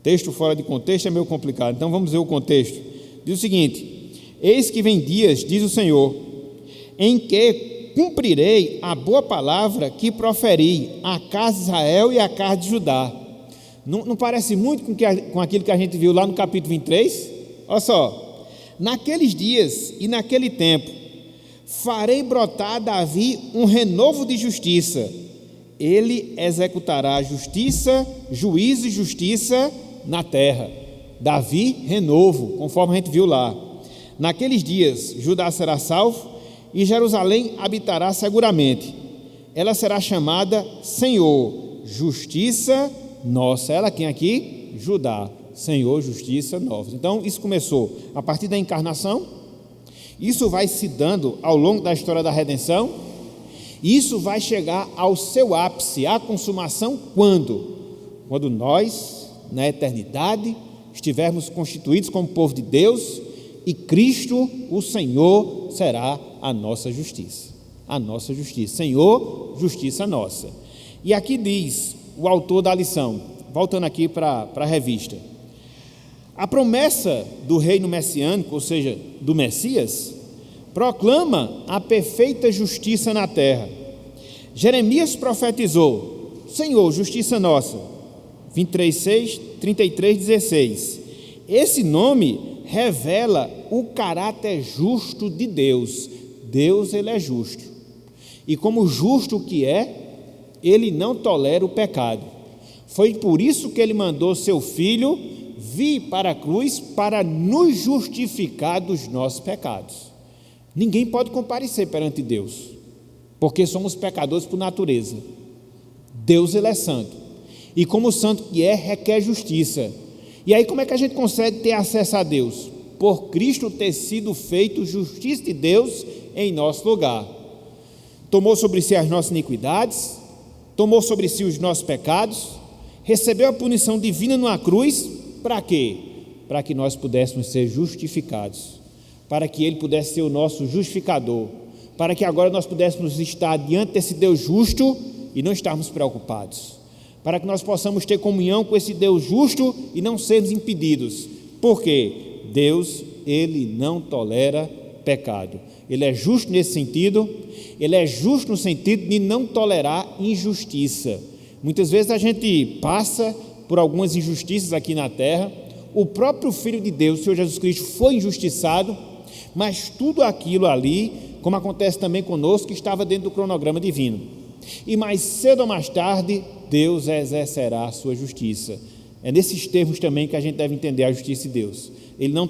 texto fora de contexto é meio complicado, então vamos ver o contexto. Diz o seguinte: eis que vem dias, diz o Senhor, em que cumprirei a boa palavra que proferi à casa de Israel e à casa de Judá. Não parece muito com aquilo que a gente viu lá no capítulo 23? Olha só, naqueles dias e naquele tempo, farei brotar a Davi um renovo de justiça. Ele executará justiça, juízo e justiça na terra. Davi, renovo, conforme a gente viu lá. Naqueles dias, Judá será salvo e Jerusalém habitará seguramente. Ela será chamada Senhor, justiça nossa. Ela quem aqui? Judá. Senhor, justiça nossa. Então, isso começou a partir da encarnação. Isso vai se dando ao longo da história da redenção. Isso vai chegar ao seu ápice, à consumação, quando? Quando nós, na eternidade, estivermos constituídos como povo de Deus e Cristo, o Senhor, será a nossa justiça. A nossa justiça. Senhor, justiça nossa. E aqui diz o autor da lição, voltando aqui para a revista: a promessa do reino messiânico, ou seja, do Messias, proclama a perfeita justiça na terra. Jeremias profetizou: Senhor, justiça nossa. 23:6, 33:16. Esse nome revela o caráter justo de Deus. Deus, ele é justo. E como justo que é, ele não tolera o pecado. Foi por isso que ele mandou seu filho vir para a cruz para nos justificar dos nossos pecados. Ninguém pode comparecer perante Deus, porque somos pecadores por natureza. Deus, ele é santo, e como santo que é, requer justiça. E aí como é que a gente consegue ter acesso a Deus? Por Cristo ter sido feito justiça de Deus em nosso lugar. Tomou sobre si as nossas iniquidades, tomou sobre si os nossos pecados, recebeu a punição divina numa cruz. Para quê? Para que nós pudéssemos ser justificados, para que ele pudesse ser o nosso justificador, para que agora nós pudéssemos estar diante desse Deus justo e não estarmos preocupados, para que nós possamos ter comunhão com esse Deus justo e não sermos impedidos. Por quê? Deus, ele não tolera pecado. Ele é justo nesse sentido, ele é justo no sentido de não tolerar injustiça. Muitas vezes a gente passa por algumas injustiças aqui na terra. O próprio Filho de Deus, o Senhor Jesus Cristo, foi injustiçado, mas tudo aquilo ali, como acontece também conosco, que estava dentro do cronograma divino. E mais cedo ou mais tarde, Deus exercerá a sua justiça. É nesses termos também que a gente deve entender a justiça de Deus. Ele não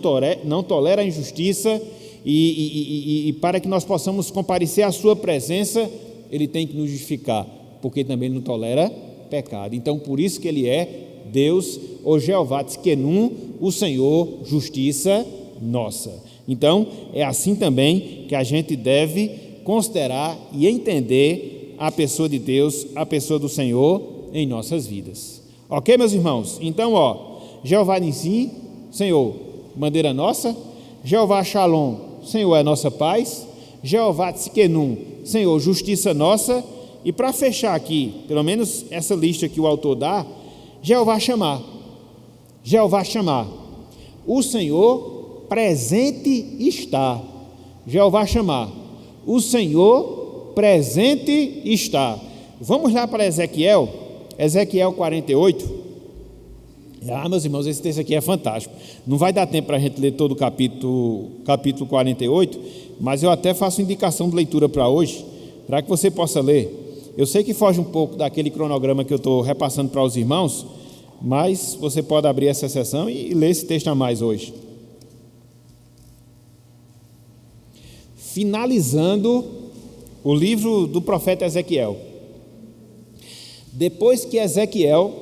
tolera a injustiça e para que nós possamos comparecer à sua presença, ele tem que nos justificar, porque também ele não tolera pecado. Então, por isso que ele é Deus, o Jeová Tzidkenu, o Senhor, justiça nossa. Então, é assim também que a gente deve considerar e entender a pessoa de Deus, a pessoa do Senhor em nossas vidas. Ok, meus irmãos? Então, Jeová Nissim, Senhor, bandeira nossa. Jeová Shalom, Senhor, é nossa paz. Jeová Tzidkenu, Senhor, justiça nossa. E para fechar aqui, pelo menos essa lista que o autor dá, Jeová chamar. Jeová chamar. O Senhor presente está. Jeová chamar. O Senhor presente está. Vamos lá para Ezequiel 48. Meus irmãos, esse texto aqui é fantástico. Não vai dar tempo para a gente ler todo o capítulo 48, mas eu até faço indicação de leitura para hoje, para que você possa ler. Eu sei que foge um pouco daquele cronograma que eu estou repassando para os irmãos, mas você pode abrir essa sessão e ler esse texto a mais hoje. Finalizando o livro do profeta Ezequiel. Depois que Ezequiel,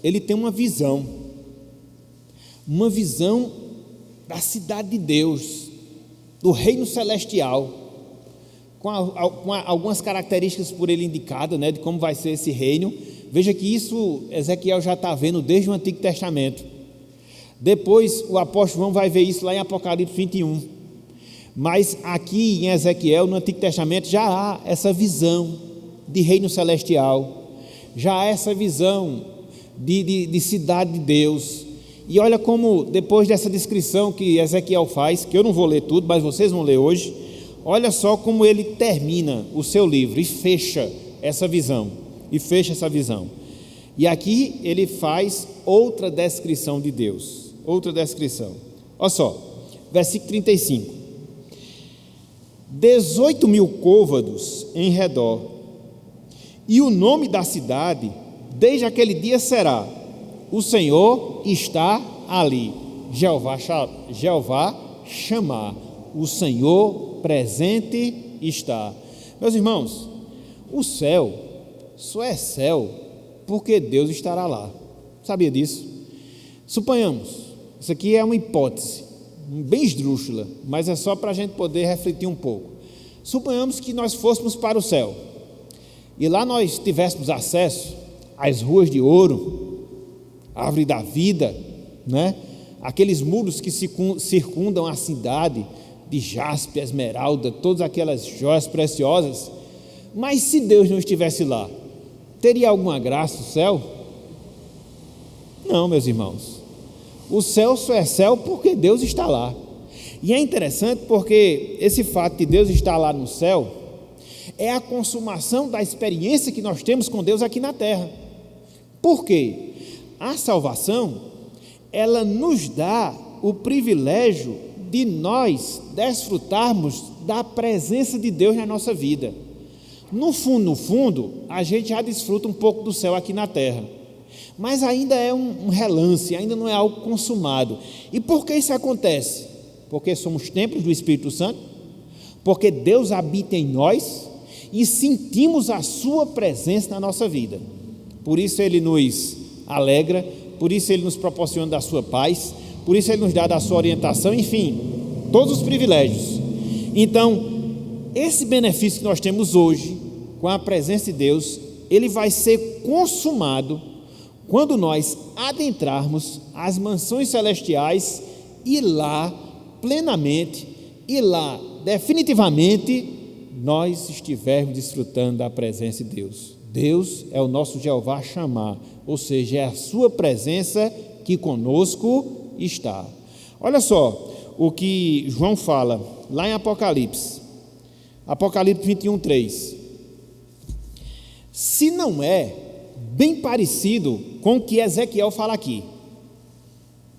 ele tem uma visão da cidade de Deus, do reino celestial, com algumas características por ele indicadas, de como vai ser esse reino. Veja que isso Ezequiel já está vendo desde o Antigo Testamento. Depois o apóstolo João vai ver isso lá em Apocalipse 21. Mas aqui em Ezequiel, no Antigo Testamento, já há essa visão de reino celestial, já há essa visão de cidade de Deus. E olha como, depois dessa descrição que Ezequiel faz, que eu não vou ler tudo, mas vocês vão ler hoje, olha só como ele termina o seu livro e fecha essa visão. E aqui ele faz outra descrição de Deus. Outra descrição. Olha só, versículo 35. 18.000 côvados em redor, e o nome da cidade, desde aquele dia será: o Senhor está ali. Jeová chamar, o Senhor presente está. Meus irmãos, o céu só é céu porque Deus estará lá. Sabia disso? Suponhamos, isso aqui é uma hipótese bem esdrúxula, mas é só para a gente poder refletir um pouco. Suponhamos que nós fôssemos para o céu e lá nós tivéssemos acesso às ruas de ouro, árvore da vida, né? Aqueles muros que circundam a cidade, de jaspe, esmeralda, todas aquelas joias preciosas. Mas se Deus não estivesse lá, teria alguma graça o céu? Não, meus irmãos. O céu só é céu porque Deus está lá. E é interessante porque esse fato de Deus estar lá no céu é a consumação da experiência que nós temos com Deus aqui na terra. Por quê? A salvação, ela nos dá o privilégio de nós desfrutarmos da presença de Deus na nossa vida. No fundo, a gente já desfruta um pouco do céu aqui na terra, mas ainda é um relance, ainda não é algo consumado. E por que isso acontece? Porque somos templos do Espírito Santo, porque Deus habita em nós e sentimos a sua presença na nossa vida. Por isso Ele nos alegra, por isso Ele nos proporciona da sua paz, por isso Ele nos dá da sua orientação, enfim, todos os privilégios. Então, esse benefício que nós temos hoje, com a presença de Deus, ele vai ser consumado quando nós adentrarmos as mansões celestiais e lá, plenamente, e lá, definitivamente, nós estivermos desfrutando da presença de Deus. Deus é o nosso Jeová chamar, ou seja, é a sua presença que conosco está. Olha só o que João fala lá em Apocalipse 21:3. Se não é bem parecido com o que Ezequiel fala aqui,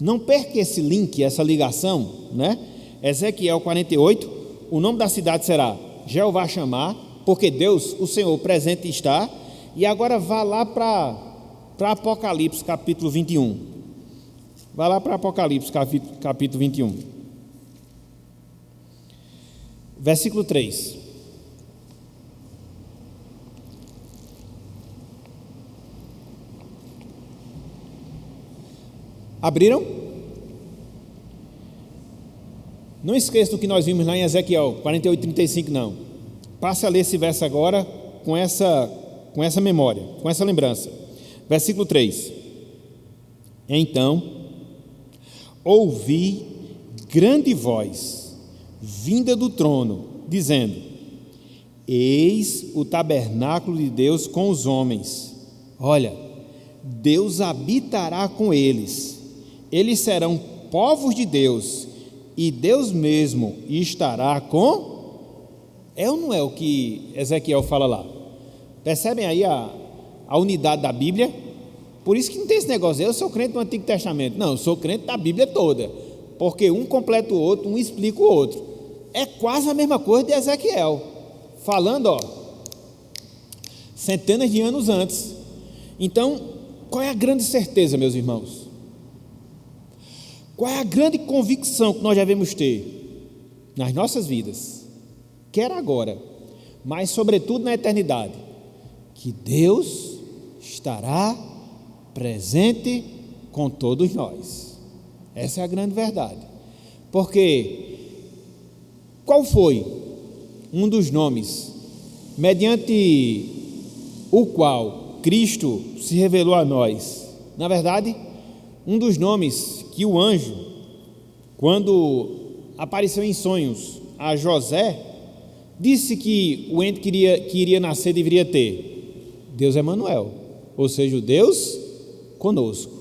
não perca esse link, essa ligação, né? Ezequiel 48, o nome da cidade será Jeová chamar, porque Deus, o Senhor, presente está. E agora vá lá para Apocalipse capítulo 21. Vá lá para Apocalipse capítulo 21. Versículo 3. Abriram? Não esqueça do que nós vimos lá em Ezequiel 48:35, não. Passe a ler esse verso agora com essa memória, com essa lembrança. Versículo 3. Então, ouvi grande voz vinda do trono, dizendo: eis o tabernáculo de Deus com os homens. Olha, Deus habitará com eles. Eles serão povos de Deus, e Deus mesmo estará com... É ou não é o que Ezequiel fala lá? Percebem aí a unidade da Bíblia? Por isso que não tem esse negócio, eu sou crente do Antigo Testamento. Não, eu sou crente da Bíblia toda, porque um completa o outro, um explica o outro. É quase a mesma coisa de Ezequiel, falando, centenas de anos antes. Então, qual é a grande certeza, meus irmãos? Qual é a grande convicção que nós devemos ter nas nossas vidas, quer agora, mas sobretudo na eternidade? Que Deus estará presente com todos nós. Essa é a grande verdade. Porque qual foi um dos nomes mediante o qual Cristo se revelou a nós? Na verdade, um dos nomes que o anjo, quando apareceu em sonhos a José, disse que o ente que iria nascer deveria ter: Deus Emanuel, ou seja, o Deus conosco.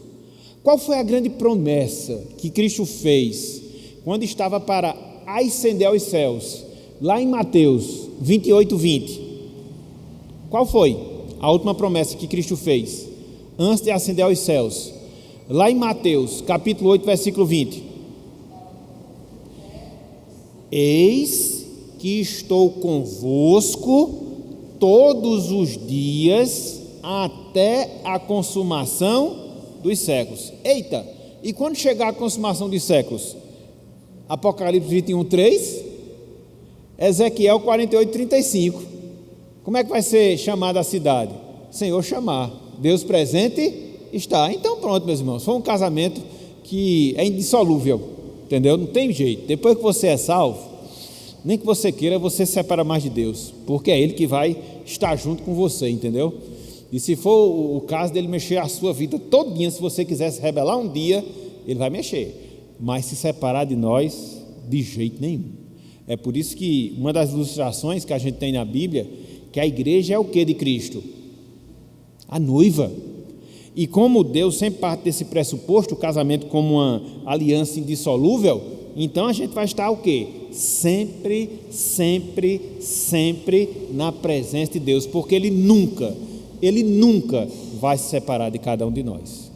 Qual foi a grande promessa que Cristo fez quando estava para ascender aos céus, lá em Mateus 28, 20, qual foi a última promessa que Cristo fez antes de ascender aos céus? Lá em Mateus capítulo 8, versículo 20: eis que estou convosco todos os dias até a consumação dos séculos. Eita, e quando chegar a consumação dos séculos? Apocalipse 21, 3, Ezequiel 48, 35. Como é que vai ser chamada a cidade? Senhor chamar, Deus presente está. Então pronto, meus irmãos, foi um casamento que é indissolúvel, entendeu? Não tem jeito. Depois que você é salvo, nem que você queira, você se separa mais de Deus, porque é Ele que vai estar junto com você, entendeu? E se for o caso dele mexer a sua vida todinha, se você quiser se rebelar um dia, Ele vai mexer, mas se separar de nós, de jeito nenhum. É por isso que uma das ilustrações que a gente tem na Bíblia, que a igreja é o que de Cristo? A noiva. E como Deus sempre parte desse pressuposto, o casamento como uma aliança indissolúvel, então a gente vai estar o quê? Sempre, sempre, sempre na presença de Deus, porque Ele nunca vai se separar de cada um de nós.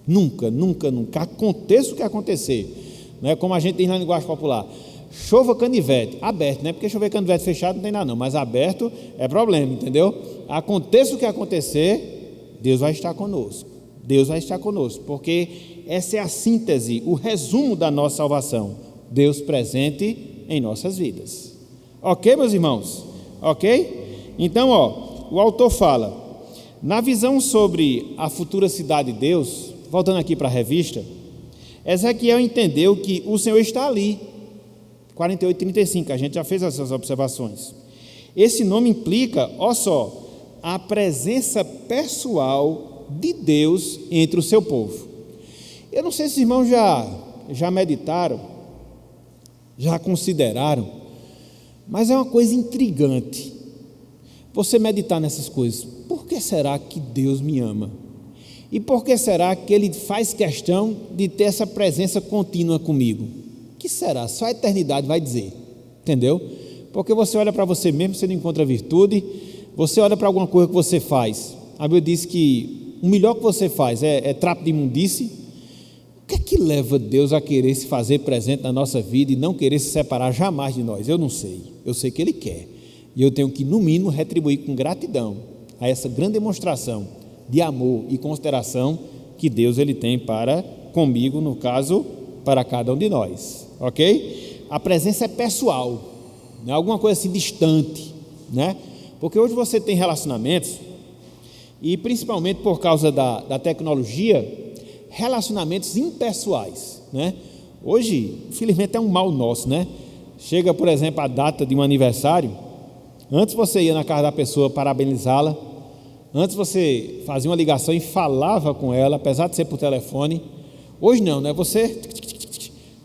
Nunca, nunca, nunca. Aconteça o que acontecer, não é como a gente diz na linguagem popular, chova canivete, aberto, não é porque chover canivete fechado não tem nada não, mas aberto é problema, entendeu? Aconteça o que acontecer, Deus vai estar conosco, Deus vai estar conosco, porque essa é a síntese, o resumo da nossa salvação, Deus presente em nossas vidas. Ok, meus irmãos? Ok? Então, o autor fala, na visão sobre a futura cidade de Deus, voltando aqui para a revista, Ezequiel entendeu que o Senhor está ali, 48, 35, a gente já fez essas observações. Esse nome implica, a presença pessoal de Deus entre o seu povo. Eu não sei se os irmãos já meditaram, já consideraram, mas é uma coisa intrigante você meditar nessas coisas. Por que será que Deus me ama? E por que será que Ele faz questão de ter essa presença contínua comigo? O que será? Só a eternidade vai dizer, entendeu? Porque você olha para você mesmo, você não encontra virtude, você olha para alguma coisa que você faz, a Bíblia diz que o melhor que você faz é trapo de imundície. O que é que leva Deus a querer se fazer presente na nossa vida e não querer se separar jamais de nós? Eu não sei, eu sei que Ele quer, e eu tenho que no mínimo retribuir com gratidão a essa grande demonstração de amor e consideração que Deus Ele tem para comigo, no caso, para cada um de nós, ok? A presença é pessoal, não é alguma coisa assim distante, né? Porque hoje você tem relacionamentos, e principalmente por causa da tecnologia, relacionamentos impessoais, né? Hoje, infelizmente, é um mal nosso, né? Chega, por exemplo, a data de um aniversário, antes você ia na casa da pessoa parabenizá-la, antes você fazia uma ligação e falava com ela, apesar de ser por telefone. Hoje não, né? Você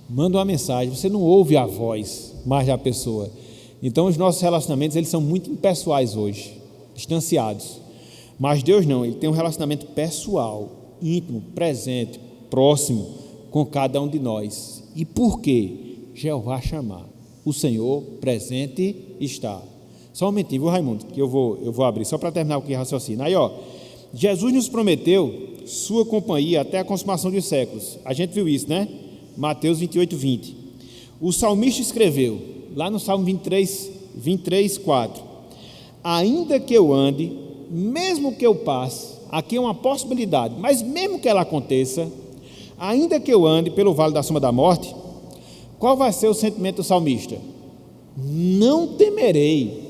manda uma mensagem, você não ouve a voz mais da pessoa. Então os nossos relacionamentos, eles são muito impessoais hoje, distanciados. Mas Deus não, Ele tem um relacionamento pessoal, íntimo, presente, próximo com cada um de nós. E por que Jeová chamar? O Senhor presente está. Só um momentinho, viu, Raimundo, que eu vou abrir, só para terminar o que raciocina. Aí, Jesus nos prometeu sua companhia até a consumação dos séculos. A gente viu isso, né? Mateus 28, 20. O salmista escreveu, lá no Salmo 23, 4. Ainda que eu ande, mesmo que eu passe, aqui é uma possibilidade, mas mesmo que ela aconteça, ainda que eu ande pelo vale da sombra da morte, qual vai ser o sentimento do salmista? Não temerei,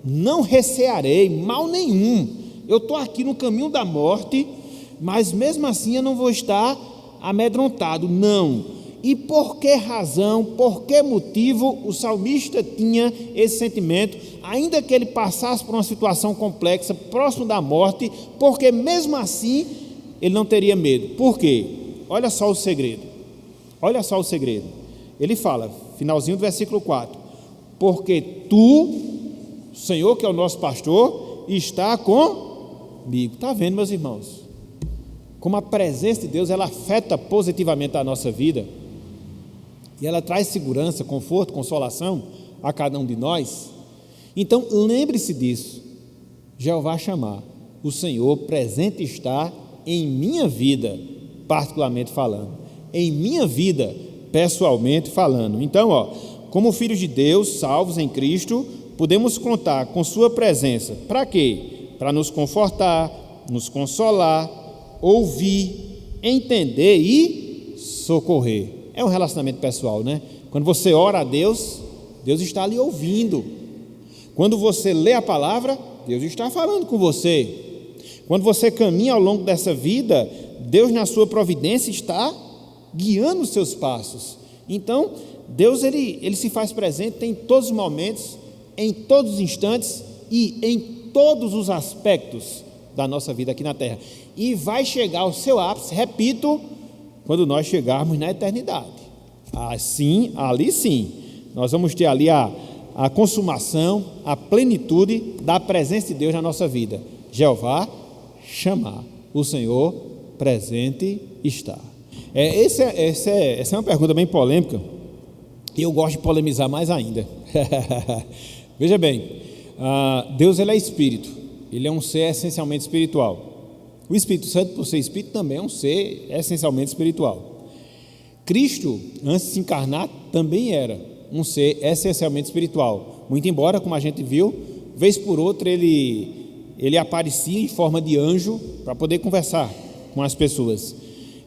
não recearei mal nenhum. Eu estou aqui no caminho da morte, mas mesmo assim eu não vou estar amedrontado, não. E por que razão, por que motivo o salmista tinha esse sentimento, ainda que ele passasse por uma situação complexa, próximo da morte, porque mesmo assim ele não teria medo? Por quê? Olha só o segredo, ele fala, finalzinho do versículo 4, porque tu, Senhor, que é o nosso pastor, está comigo. Está vendo, meus irmãos, como a presença de Deus, ela afeta positivamente a nossa vida, e ela traz segurança, conforto, consolação a cada um de nós. Então lembre-se disso. Jeová chamar, o Senhor presente está em minha vida, particularmente falando, em minha vida, pessoalmente falando. Então, como filhos de Deus, salvos em Cristo, podemos contar com sua presença. Para quê? Para nos confortar, nos consolar, ouvir, entender e socorrer. É um relacionamento pessoal, né? Quando você ora a Deus, Deus está ali ouvindo. Quando você lê a palavra, Deus está falando com você. Quando você caminha ao longo dessa vida, Deus na sua providência está guiando os seus passos. Então, Deus ele se faz presente em todos os momentos, em todos os instantes e em todos os aspectos da nossa vida aqui na terra. E vai chegar ao seu ápice, repito, quando nós chegarmos na eternidade. Assim, ali sim, nós vamos ter ali a consumação, a plenitude da presença de Deus na nossa vida. Jeová chamar, o Senhor presente está. Essa é uma pergunta bem polêmica, e eu gosto de polemizar mais ainda. Veja bem, Deus ele é Espírito, ele é um ser essencialmente espiritual. O Espírito Santo, por ser Espírito, também é um ser essencialmente espiritual. Cristo, antes de se encarnar, também era um ser essencialmente espiritual. Muito embora, como a gente viu, vez por outra ele aparecia em forma de anjo para poder conversar com as pessoas.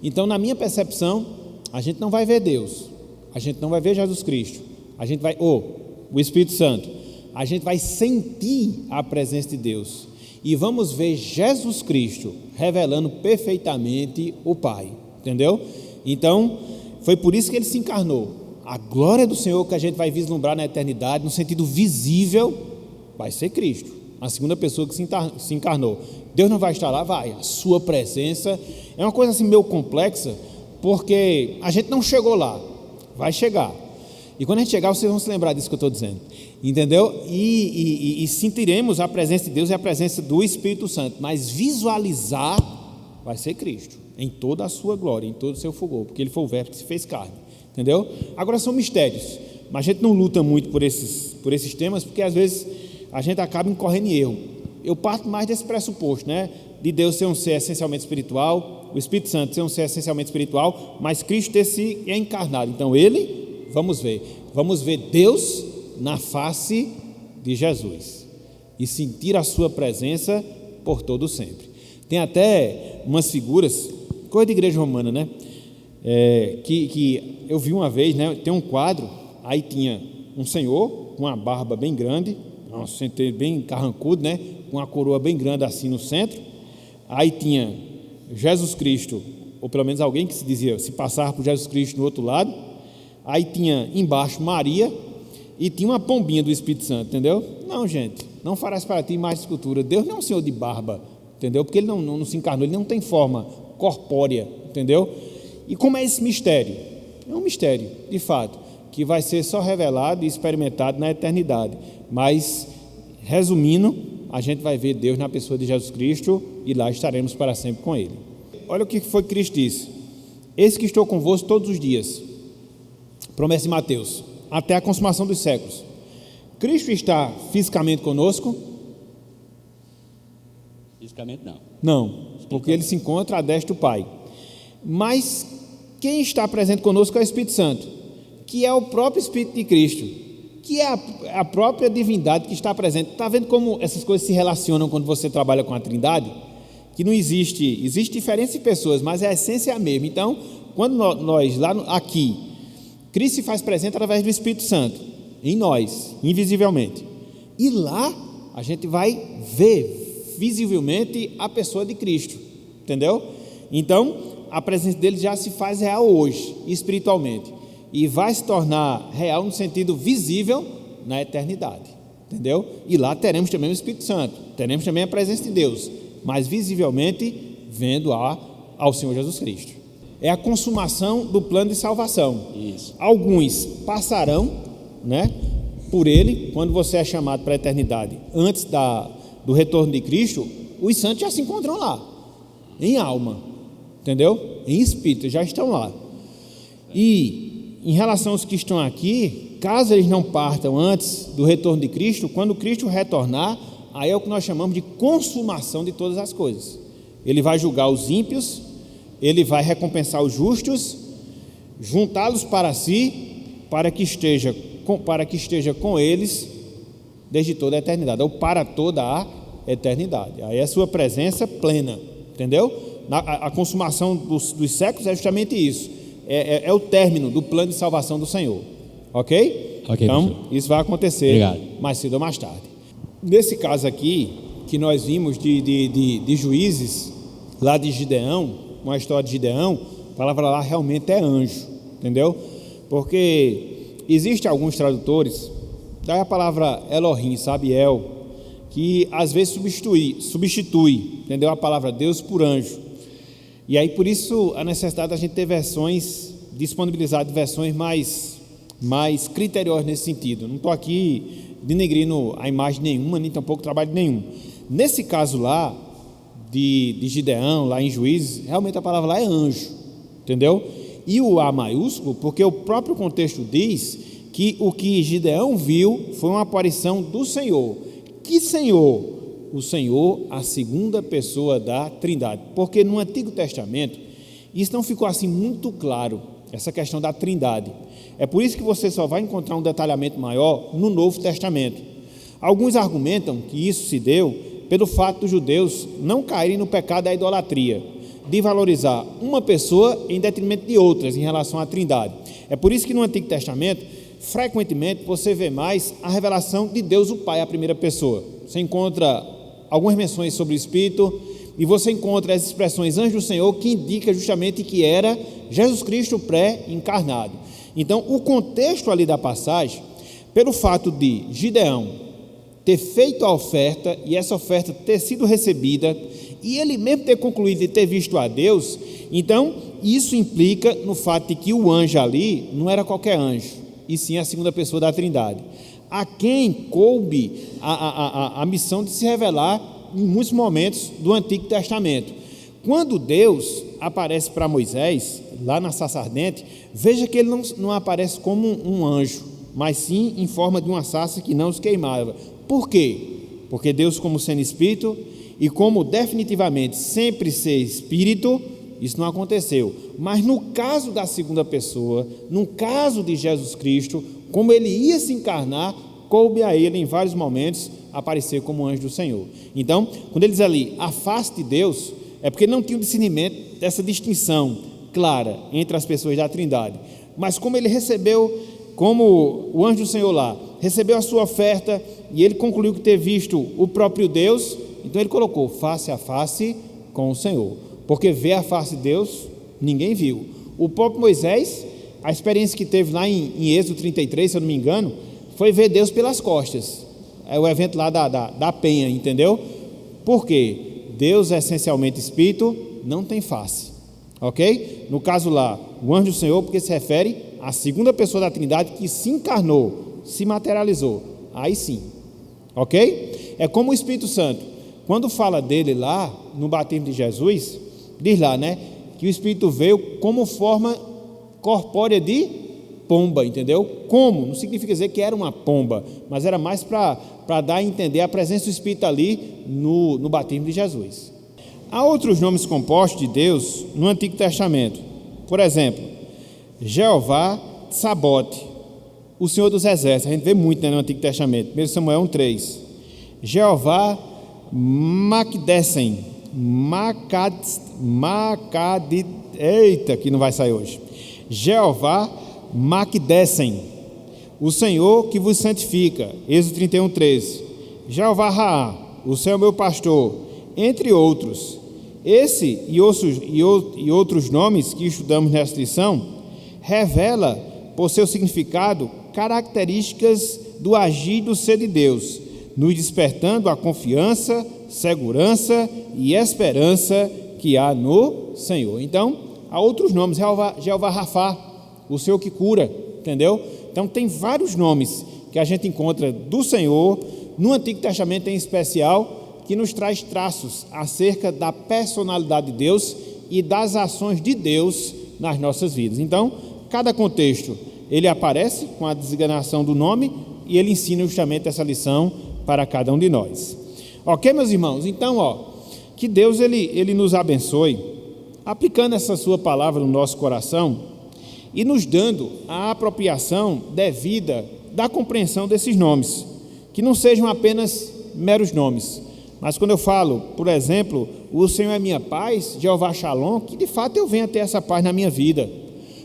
Então, na minha percepção, a gente não vai ver Deus, a gente não vai ver Jesus Cristo, a gente vai, o Espírito Santo, a gente vai sentir a presença de Deus e vamos ver Jesus Cristo revelando perfeitamente o Pai, entendeu? Então, foi por isso que ele se encarnou. A glória do Senhor que a gente vai vislumbrar na eternidade, no sentido visível, vai ser Cristo, a segunda pessoa que se encarnou. Deus não vai estar lá, vai, a sua presença é uma coisa assim meio complexa, porque a gente não chegou lá, vai chegar. E quando a gente chegar, vocês vão se lembrar disso que eu estou dizendo, entendeu? E sentiremos a presença de Deus e a presença do Espírito Santo, mas visualizar vai ser Cristo, em toda a sua glória, em todo o seu fulgor, porque ele foi o verbo que se fez carne, entendeu? Agora são mistérios, mas a gente não luta muito por esses temas, porque às vezes a gente acaba incorrendo em erro. Eu parto mais desse pressuposto, né? De Deus ser um ser essencialmente espiritual, o Espírito Santo ser um ser essencialmente espiritual, mas Cristo ter se encarnado. Então ele, vamos ver Deus na face de Jesus e sentir a sua presença por todo sempre. Tem até umas figuras, coisa de igreja romana, né? Que eu vi uma vez, né? Tem um quadro, aí tinha um senhor com uma barba bem grande, bem carrancudo, né? Com uma coroa bem grande assim no centro. Aí tinha Jesus Cristo, ou pelo menos alguém que se dizia, se passar por Jesus Cristo no outro lado. Aí tinha embaixo Maria e tinha uma pombinha do Espírito Santo, entendeu? Não, gente, não farás para ti mais escultura. Deus não é um senhor de barba, entendeu? Porque ele não se encarnou, ele não tem forma corpórea, entendeu? E como é esse mistério? É um mistério, de fato, que vai ser só revelado e experimentado na eternidade. Mas, resumindo, a gente vai ver Deus na pessoa de Jesus Cristo e lá estaremos para sempre com Ele. Olha o que foi que Cristo disse: eis que estou convosco todos os dias, promessa de Mateus, até a consumação dos séculos. Cristo está fisicamente conosco? Fisicamente não. Não, porque Ele se encontra à destra do Pai. Mas quem está presente conosco é o Espírito Santo, que é o próprio Espírito de Cristo, que é a própria divindade que está presente. Está vendo como essas coisas se relacionam quando você trabalha com a Trindade? Que não existe diferença de pessoas, mas a essência é a mesma. Então, quando nós aqui, Cristo se faz presente através do Espírito Santo, em nós, invisivelmente. E lá, a gente vai ver visivelmente a pessoa de Cristo, entendeu? Então, a presença dele já se faz real hoje, espiritualmente. E vai se tornar real no sentido visível na eternidade, entendeu? E lá teremos também o Espírito Santo, teremos também a presença de Deus, mas visivelmente vendo ao Senhor Jesus Cristo. É a consumação do plano de salvação. Isso. Alguns passarão, né, por ele, quando você é chamado para a eternidade, antes do retorno de Cristo, os santos já se encontram lá, em alma, entendeu? Em espírito, já estão lá. E em relação aos que estão aqui, caso eles não partam antes do retorno de Cristo, quando Cristo retornar, aí é o que nós chamamos de consumação de todas as coisas. Ele vai julgar os ímpios, ele vai recompensar os justos, juntá-los para si, para que esteja com eles desde toda a eternidade, ou para toda a eternidade. Aí é a sua presença plena, entendeu? A consumação dos séculos é justamente isso, é o término do plano de salvação do Senhor, ok? Então, pastor. isso vai acontecer Obrigado. mais cedo ou mais tarde. Nesse caso aqui, que nós vimos de Juízes, lá de Gideão, uma história de Gideão, a palavra lá realmente é anjo, entendeu? Porque existem alguns tradutores, daí a palavra Elohim, sabe, que às vezes substitui, entendeu? A palavra Deus por anjo. E aí por isso a necessidade da gente ter versões, disponibilizar versões mais criteriosas nesse sentido. Não estou aqui denegrindo a imagem nenhuma, nem tampouco trabalho nenhum. Nesse caso lá, de Gideão, lá em Juízes, realmente a palavra lá é anjo, entendeu? E o A maiúsculo, porque o próprio contexto diz que o que Gideão viu foi uma aparição do Senhor. Que Senhor? O Senhor, a segunda pessoa da Trindade. Porque no Antigo Testamento, isso não ficou assim muito claro, essa questão da Trindade. É por isso que você só vai encontrar um detalhamento maior no Novo Testamento. Alguns argumentam que isso se deu pelo fato dos judeus não caírem no pecado da idolatria, de valorizar uma pessoa em detrimento de outras em relação à Trindade. É por isso que no Antigo Testamento, frequentemente, você vê mais a revelação de Deus o Pai, a primeira pessoa. Você encontra algumas menções sobre o Espírito, e você encontra as expressões anjo do Senhor, que indica justamente que era Jesus Cristo pré-encarnado. Então, o contexto ali da passagem, pelo fato de Gideão ter feito a oferta, e essa oferta ter sido recebida, e ele mesmo ter concluído e ter visto a Deus, então isso implica no fato de que o anjo ali não era qualquer anjo, e sim a segunda pessoa da Trindade, a quem coube a missão de se revelar em muitos momentos do Antigo Testamento. Quando Deus aparece para Moisés, lá na sarça ardente, veja que ele não aparece como um anjo, mas sim em forma de uma sarça que não os queimava. Por quê? Porque Deus, como sendo Espírito, e como definitivamente sempre ser Espírito, isso não aconteceu. Mas no caso da segunda pessoa, no caso de Jesus Cristo, como ele ia se encarnar, coube a ele em vários momentos aparecer como anjo do Senhor. Então, quando ele diz ali, a face de Deus, é porque não tinha o discernimento dessa distinção clara entre as pessoas da Trindade. Mas como ele recebeu, como o anjo do Senhor lá, recebeu a sua oferta, e ele concluiu que ter visto o próprio Deus, então ele colocou face a face com o Senhor, porque ver a face de Deus, ninguém viu. O próprio Moisés, a experiência que teve lá em Êxodo 33, se eu não me engano, foi ver Deus pelas costas. É o evento lá da penha, entendeu? Por quê? Deus é essencialmente Espírito, não tem face, ok? No caso lá, o anjo do Senhor, porque se refere à segunda pessoa da Trindade que se encarnou, se materializou, aí sim, ok? É como o Espírito Santo, quando fala dele lá, no batismo de Jesus, diz lá, né, que o Espírito veio como forma corpórea de pomba, entendeu? Como? Não significa dizer que era uma pomba, mas era mais para dar a entender a presença do Espírito ali no batismo de Jesus. Há outros nomes compostos de Deus no Antigo Testamento. Por exemplo, Jeová Tsabote, o Senhor dos Exércitos. A gente vê muito, né, no Antigo Testamento. 1 Samuel 1:3. Jeová Makdesen, eita, que não vai sair hoje. Jeová Makdesen, o Senhor que vos santifica. Êxodo 31:13. Jeová Raá, o Senhor é meu pastor, entre outros. Esse e outros nomes que estudamos nessa lição revela, por seu significado, características do agir e do ser de Deus, nos despertando a confiança, segurança e esperança que há no Senhor. Então, há outros nomes, Jeová Rafá, o Senhor que cura, entendeu? Então, tem vários nomes que a gente encontra do Senhor, no Antigo Testamento em especial, que nos traz traços acerca da personalidade de Deus e das ações de Deus nas nossas vidas. Então, cada contexto ele aparece com a designação do nome e ele ensina justamente essa lição para cada um de nós. Ok, meus irmãos? Então, que Deus ele nos abençoe, aplicando essa sua palavra no nosso coração e nos dando a apropriação devida da compreensão desses nomes, que não sejam apenas meros nomes, mas quando eu falo, por exemplo, o Senhor é minha paz, Jeová Shalom, que de fato eu venha ter essa paz na minha vida.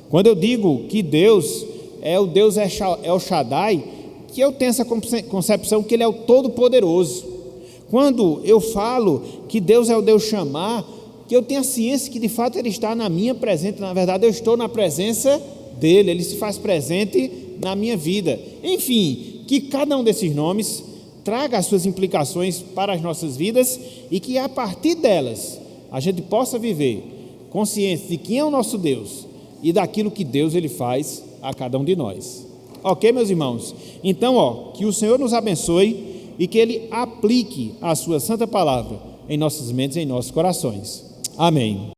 Quando eu digo que Deus é o Deus El Shaddai, que eu tenho essa concepção que Ele é o Todo-Poderoso. Quando eu falo que Deus é o Deus Chamar, que eu tenho a ciência que de fato Ele está na minha presença, na verdade eu estou na presença dEle, Ele se faz presente na minha vida. Enfim, que cada um desses nomes traga as suas implicações para as nossas vidas e que a partir delas a gente possa viver consciente de quem é o nosso Deus e daquilo que Deus ele faz a cada um de nós. Ok, meus irmãos? Então, que o Senhor nos abençoe e que Ele aplique a sua santa palavra em nossas mentes e em nossos corações. Amém.